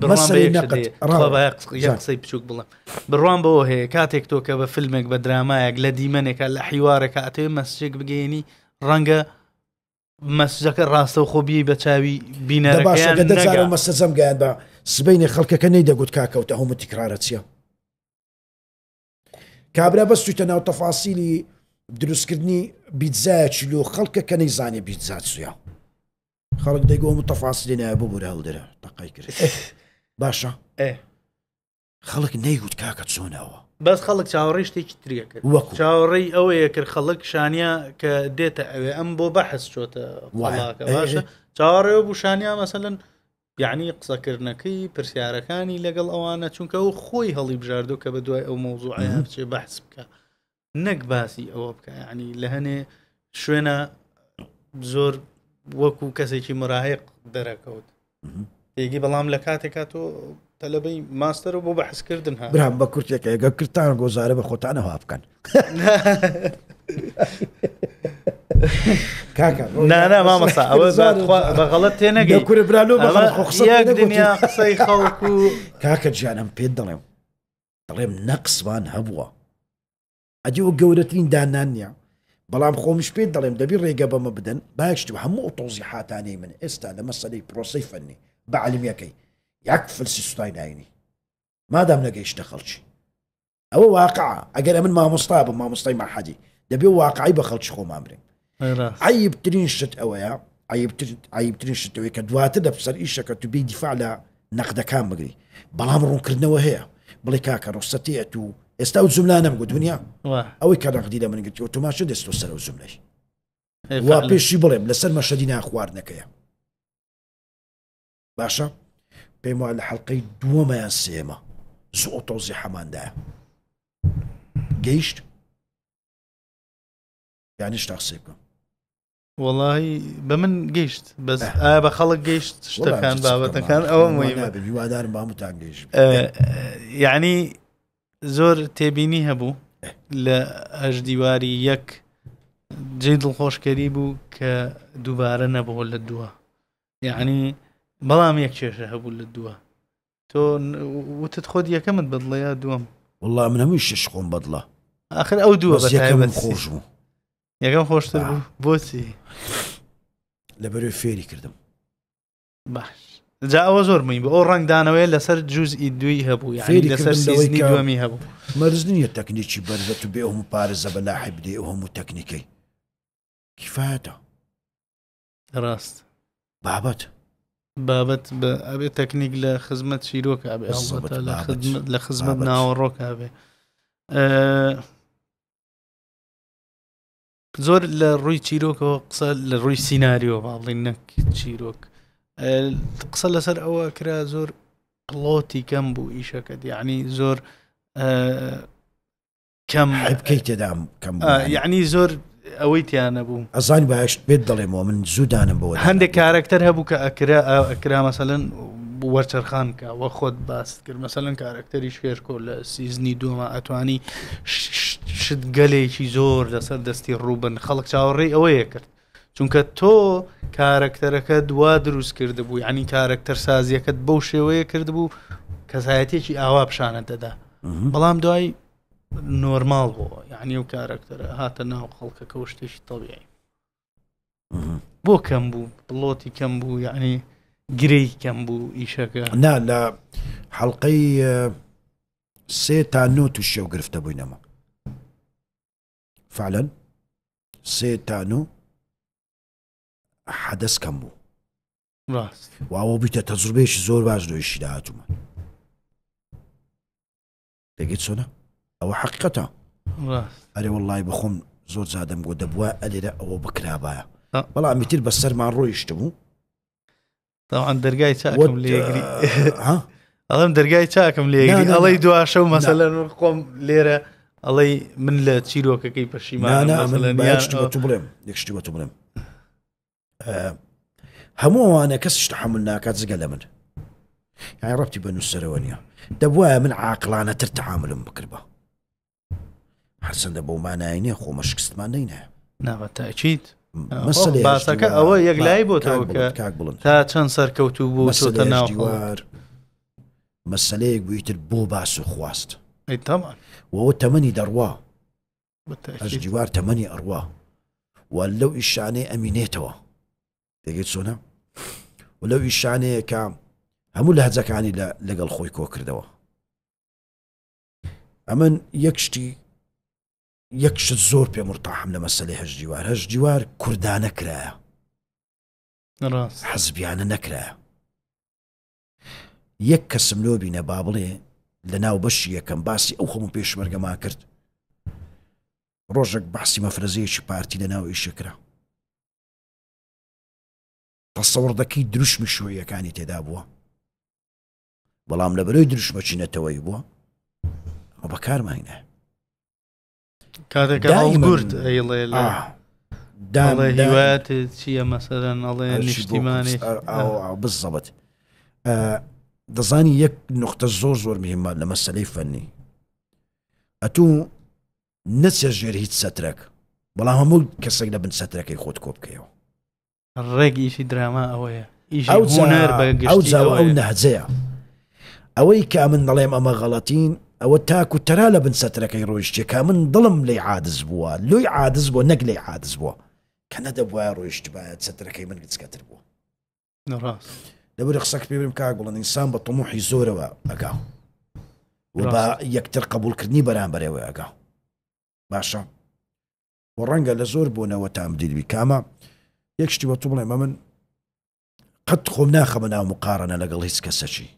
قسەی بچووک بڵم بڕوان بەوە هەیە کاتێک تۆ کە بە فیلمێک بە درامایەک لە دیمەنێکە لە حیوارێکە ئەتەوێ مەسجێک بگەێنی ڕەنگە مەسجەکە ڕاستە و خۆبی بە چاوی بینەرەکەیان مەسەجەم گیان بە سبەینی خەڵکەکە نەیدەگوت کاکەوتە هەموو تیکرارە چییە کابرا بەس تویتە ناو تەفاسیلی دروستکردنی بیتزایەکی لۆ خەڵکەکە نەیزانێ بیتزا چییە خەڵک دەیگۆ متەفاسیلی نایە بۆ بۆرە هەڵدەرە تەقای کرد باشە خەڵک نەیگوت کاکە چۆنەوە بەس خەڵک چاوەڕێی شتێکی تریە کرد چاوەڕێی ئەوەیە کرد خەڵک شانیا کە دێتە ئەوێ ئەم بۆ بەحث چۆتە وڵاکە باشە چاوەڕێەوە بوو شانیا مەسەلەن یعنی قسەکردنەکەی پرسیارەکانی لەگەڵ ئەوانە چونکە ئەو خۆی هەڵی بژاردو کە بە دوای ئەو مەوزوعەیە بچێ بەحث بکە نەک باسی ئەوە بکە ینی لە هەنێ شوێنە زۆر وەکو کەسێکی مراهق دەرەکەوت تێگی بەڵام لە کاتێکا تۆ تەلەبەی ماستەر و بۆ بەحثکردن ها برام بە کورتێکە ئەگە کردتان گۆزارە بە خۆتانەوە بکەن کاکە نانا مامەستا ئەوە بەغەڵەت تێنەگەی کوورە برالۆ یەک دنیا قسەی خەڵکو کاکە گیانم پێت دەڵێم نەقسمان هەبووە ئەدی و گەورەترین دانان نییە بەڵام خۆمش پێت دەڵێم دەبی ڕێگە بەمە بدەن باەکشت هەموو تۆزی حاتانەی من ئێستا لە مەسەلەی پرۆسەی فەنی بە عەلیمیەکەی یەک فلسی سوتای ناینی مادام نەگەیشتە خەڵکی ئەوە واقعە ئەگەر من مامۆستا بم مامۆستای مەحەدی دەبێ واقعی بە خەڵکی خۆمان برێن عیبترین شت ئەوەیە عیبترین شتەوەی کە دواتر دەبسەر ئیشەکە تو بێ دیفاع لە نەقدەکان بگری بەڵام ڕوونکردنەوە هەیە بڵێ کاکە ڕۆستەتەیە تو ئێستا و جملانەم گوت دنیا ئەوەی کە ڕەقدی لە من گرتی ئۆتۆماشە دەستۆ سەر و جملەی وا پێشی بڵێم لەسەر مەشەدی ناخواردنەکەیە باشە پێم وایە لە حەڵقەی دووەمەیان سێمە زۆر تۆزی حەماندایە گەیشت یانی شتا قسەی بکەم وەڵاهی بە من گەیشت بەس ئایا بە خەڵک گەیشت شتەکان بابەتەکان ئەوە مهمە هیوادارم بە هەمووتان گەیشت یعنی زۆر تێبینی هەبوو لە ئەژ دیواری یەک جێی دڵخۆشکەری بوو کە دووبارە نەبووە لە دووە یعنی بەڵام یەک کێشە هەبوو لە دووە تۆ وتت خۆت یەکەمت بەدڵەیە دووەم والله من هەمووی شش خۆم بەدڵە آخر ئەو دووە بەس یەکەمم خۆش بوو یەکەم خۆشتر بوو بۆچی لەبەرەوەی فێری کردم باش جا ئەوە زۆر مهم بوو ئەو ڕنگدانەوەی لەسەر جوزئی دووی هەبوو یعنی لەسەر سیزنی دووەمی هەبوو مەرز نییە تەکنیکی بەرزە و بێ هەموو پارێزە بە لاحی بدێ ئەو هەموو تەکنیکەی کیفایەتە ڕاست بابەت بە ئەبێ تەکنیک لە خزمەت چیرۆکە ئەبێ لە خزمەت ناوەڕۆکە ئەبێ زۆر لە ڕووی چیرۆکەوە قسە لە ڕووی سیناریۆ باڵین نەک چیرۆک قسە لەسەر ئەوە کرا زۆر پڵۆتی کەم بوو ئیشەکەت یعنی زۆر کەم بکەی تێدام کەم یعنی زۆر ئەوەی تیانە بوو ئەزانی باشت بێت دەڵێمەوە من زوودانم بەوە هەندێک کارکتەر هەبوو کە ئەکرا مەسەلەن وەرچەرخان کە وە خۆت باست کرد مەسەلەن کارکتەری شێرکۆ لە سیزنی دووەمە ئەتوانی شت گەلێکی زۆر لەسەر دەستی ڕووبن خەڵک چاوەڕێی ئەوەیە کرد چونکە تۆ کارکتەرەکە دوا دروست کرده بوو یعنی کارکتەر سازیەکەت بەو شێوەیە کرد بوو کەسایەتێکی ئاوا پیشانە دەدا بەڵام دوای نۆرمال بووە یعنی و کارکتەرە هاتە ناو خەڵکەکە و شتێکی تەبیعی بۆ کەم بوو بڵۆتی کەم بوو یعنی گرەی کەم بوو ئیشەکە نا لە حەڵقەی 3 تا 9 تووشێ و گرفتە بووینەمە فعلا 3 تا 9 حەدەس کەم بوو ڕاست واوە بیتە تەجروبەیەکی زۆر باش دۆیشی داهاتوومە دەگەیت چۆنە ئەوە حەقیقەتە ئەرێ وەڵڵای بەخۆم زۆر زادەم گۆ دەبووە ئەلێرە ئەوە بکرابایە بەڵام میتر بەسەر مان ڕۆیشت بوو طبعا دەرگای چاکم لێگری ئەڵم دەرگای چاکم لێگری ئەڵەی دواشە و مەسەلەن خۆم لێرە ئەڵەی من لە چیرۆکەکەی پەشیمانە یەکشتی بە تو بڵێم هەموو ئەوانە کەس تەحەمل ناکات جگە لە من یعنی ڕەبتی بە نووسەرەوە نییە دەبوایە من عاقلانەتر تەحاملم بکردبە هەرچەندە بەو مانای نییە خۆمە شکستمان نینە ناوەتاچیت باسەکە ئەوە یەکلای بۆتەوە کە تا چەند سەرکەوتوو بوو چۆتە ناو دیوار مەسەلەیەک بوویتر بۆ باس و خواست تەمان وەوە تەمەنی دەڕوا ئەش دیوار تەمەنی ئەڕوا و لەو ئیشانەی ئەمینێتەوە دەگەیت چۆنە و لەو ئیشانەیە کە هەموو لە هەجەکانی لەگەڵ خۆی کۆ کردەوە ئەمن یەکشت زۆر پێ مرتاحم لە مەسەلەی هەش دیوار کوردانە کرایە حەزبیانە نەکرایە یەک کەسم لۆ بینە با بڵێ لە ناو بەشی یەکەم باسی ئەو هەموو پێشمەرگەما کرد ڕۆژێک باسی مەفرەزەیەکی پارتی لە ناو ئیشەکرا تەسەوڕ دەکەی دروشمی شوێیەکانی تێدا بووە بەڵام لە بەرەوەی دروشمە چینەتەوەی بووە ئەو بەکارماینە کاتێکە هەڵگورت ئەڵێ هیوایەتت چییە مەسەلەن ئەڵێ نیشتیمانی بزەبەت دەزانی یەک نقطە زۆر مهمە لە مەسەلەی فەنی ئەتوو نەچێژێر هیچ سەترەک بەڵام هەموو کەسێک لە بن سەترەکەی خۆت کۆ بکەیەوە ڕێگی ئیشی دراما ئەوەیە ئەو نەهجەیە ئەوەی کا من دەڵێم ئەمە غەڵەتین ئەوە تاکو تەرا لە بن سەترەکەی ڕۆیشتێ کا من دڵم لێی عادز بووە لۆی عادز بووە نەک لێی عادز بووە کە نەدەبووە ڕۆیشت باید سەترەکەی من گچکەتر بووە لەبەر قسەک پێ بم کاک بڵێن ئینسان بە تەموحی زۆرەوە ئەگا و بە یەکتر قبولکردنی بەرامبەرەوە ئەگا باشە و ڕەنگە لە زۆر بوونەوە تام دیدبی کامە یەک شتی بە تو بڵێمە من قەت خۆم ناخەمە ناو مقارنە لەگەڵ هیچ کەسەچی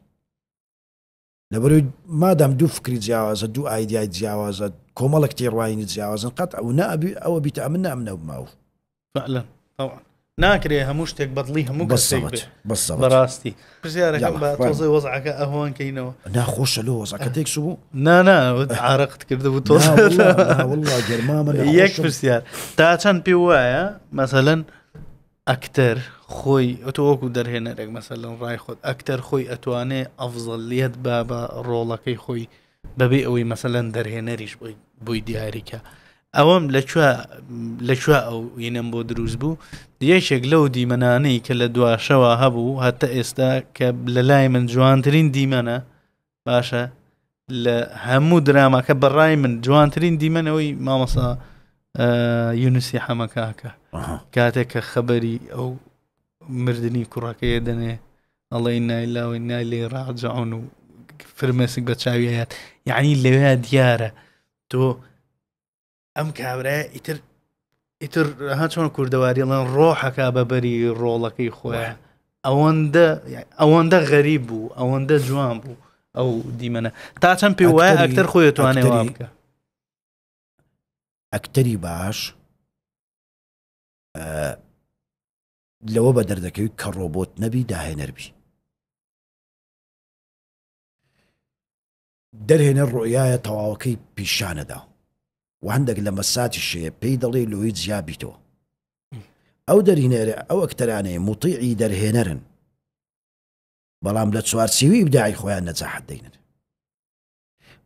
لەبەرەوەی مادام دوو فکری جیاوازە دوو ئایدیای جیاوازە کۆمەڵک تێڕواینی جیاوازن قەت ئەو نابی ئەوە بیتە من نامنە بماوە فعلا طبعا ناکرێ هەموو شتێک بەدڵی هەموو بەڕاستی پرسیارەکەم بە تۆزەی وەزعەکە ئەوان کەینەوە ناخۆشە لۆ وەزعەکە تێک سو بوو عارەقت کردبوو تۆ یەک پرسیار تا چەند پێ وایە مەسەلەن ئەکتەر خۆی ئۆتۆوەکو دەرهێنەرێک مەسەلەن ڕای خۆت ئەکتەر خۆی ئەتوانێ ئەفزەلیەت بە ڕۆڵەکەی خۆی بەبێ ئەوەی مەسەلەن دەرهێنەریش بۆی دیاریکە ئەوەم لەکوێ ئەو وینم بۆ دروست بوو یەکێک لەو دیمەنانەی کە لە دواشەوە هەبوو هەتا ئێستا کە لە لای من جوانترین دیمەنە باشە لە هەموو دراماکە بەڕای من جوانترین دیمەنەوەی مامەسا یونوسی حەمەکاکە کاتێک کە خەبەری ئەو مردنی کوڕەکەیە دەنێ ئەڵێ نایلاوی نای لێ ڕاجعون و فرمێسک بە چاویەت یعنی لەوێ دیارە تۆ ئەم کابرای ئیتر ها چۆن کوردەواری ئەڵێن ڕۆحەکە بەبەری ڕۆڵەکەی خۆیان ئەوەندە غەریب بوو ئەوەندە جوان بوو ئەو دیمەنە تا چەند پێ وایە ئەکتەر خۆی توانێ وا بکە ئەکتەری باش لەوە بە دەردەکەوی کە ڕۆبۆت نەبی داهێنەربی دەرهێنە ڕۆیایە تەواوەکەی پیشانەدا و هەندێک لە مەساتی شەیە پێی دەڵێ لۆی جیابیتەوە ئەو دەرهێنەرە ئەو ئەکتەرانەیە موتیعی دەرهێنەرن بەڵام لە چوارچێوی ئیبداعی خۆیان نەجاحەت دەینن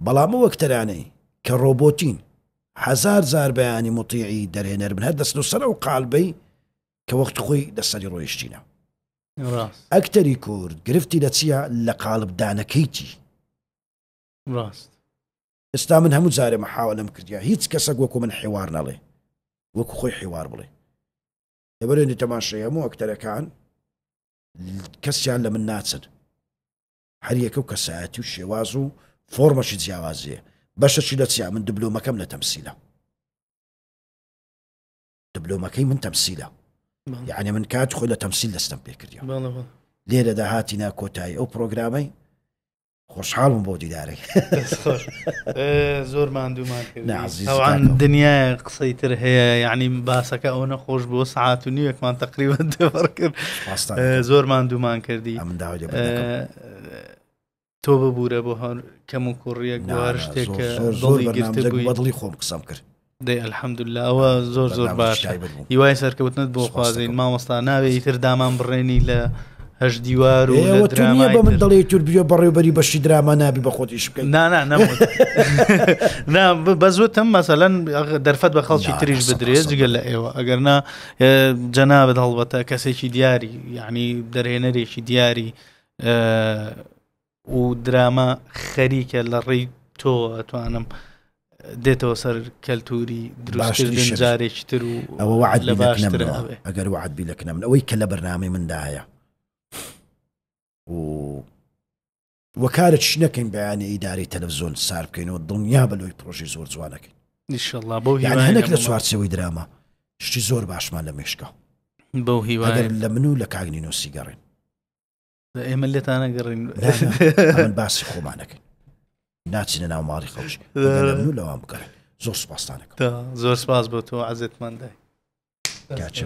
بەڵام ئەو ئەکتەرانەی کە ڕۆبۆتین هەزار جار بەیانی موتیعی دەرهێنەر بن هەر دەستن و سەر ئەو قالبەی کە وەخت خۆی لەسەری ڕۆیشتینە ئەکتەری کورد گرفتی لە چییە لە قالبدانەکەیتی ڕاست ئێستا من هەموو جارێ مەحاوەلەم کردیا هیچ کەسەک وەکو من حیوار نەڵێ وەکو خۆی حیوار بڵێ لەبەرێنی تەماشای هەموو ئەکتەرەکان کەسیان لە من ناچن هەر یەکە و کەسایەتی و شێواز و فۆرمەشی جیاوازیە بەشەشی لە چیا من دبلۆمەکەم لە تەمسیلە دبلۆمەکەی من تەمسیلە یعنی من کات خۆی لە تەمسیل دەستم پێ کردیا لێرە داهاتینا کۆتایی ئەو پرۆگرامەی خۆشحاڵم بۆ دیدارێک زۆر ماندوومان کرد دنیای قسەی تر هەیە یعنی باسەکە ئەو نەخۆش بۆ سعات و نیوەکمان تقریبا دێوەڕ کرد زۆر ماندوومان کردی تۆ ببوورە بۆ هەر کەم و کوڕیەک بۆ شتێکە بەدڵی خۆم قسەم کرد دەی ئەلحەمدوللا ئەوە زۆر باش هیوای سەرکەوتنت بۆ خوازین مامۆستا ناوێ ئیتر دامان بڕێنی لە هەش دیوار و بە من دەڵێ تور بیە بەڕێوبەری بەشی دراما نابی بە خۆتیش بکەین بەزوتم مەسەلەن دەرفەت بە خەڵکی تریش بدرێت جگەل لە ئێوە ئەگەرنا جەنابەت هەڵبەتە کەسێکی دیاری یعنی دەرهێنەرێکی دیاری و دراما خەریکە لە ڕێی تۆ ئەتوانم دێتەوە سەر کەلتوری دروستکردن جارێکی تر و ئەوە وعد لە باشتر ئەگەر وعد بیلەکە نەمن ئەوەی کە لە بەرنامەی مندا هەیە وەکارەت نەکەین بەیانی ئیداری تەلەڤیزۆن سار بکەینەوە دڵنیا بەلۆی پرۆژی زۆر جوانەکەین ئینشەڵڵا بەو هەنێک لە چوارچێوەی دراما شتی زۆر باشمان لە مێشکە بەو هیوای لە من و لە کاگنینۆسی گەڕێن ئێمە لێتانە گەڕین من باسی خۆمانەکەین ناچینە ناو ماڵی خەڵکی لە من و لەوان بگەڕێن زۆر سوپاسدانەکەم زۆر سپاس بۆ تۆ عەزتمەندای کاچێ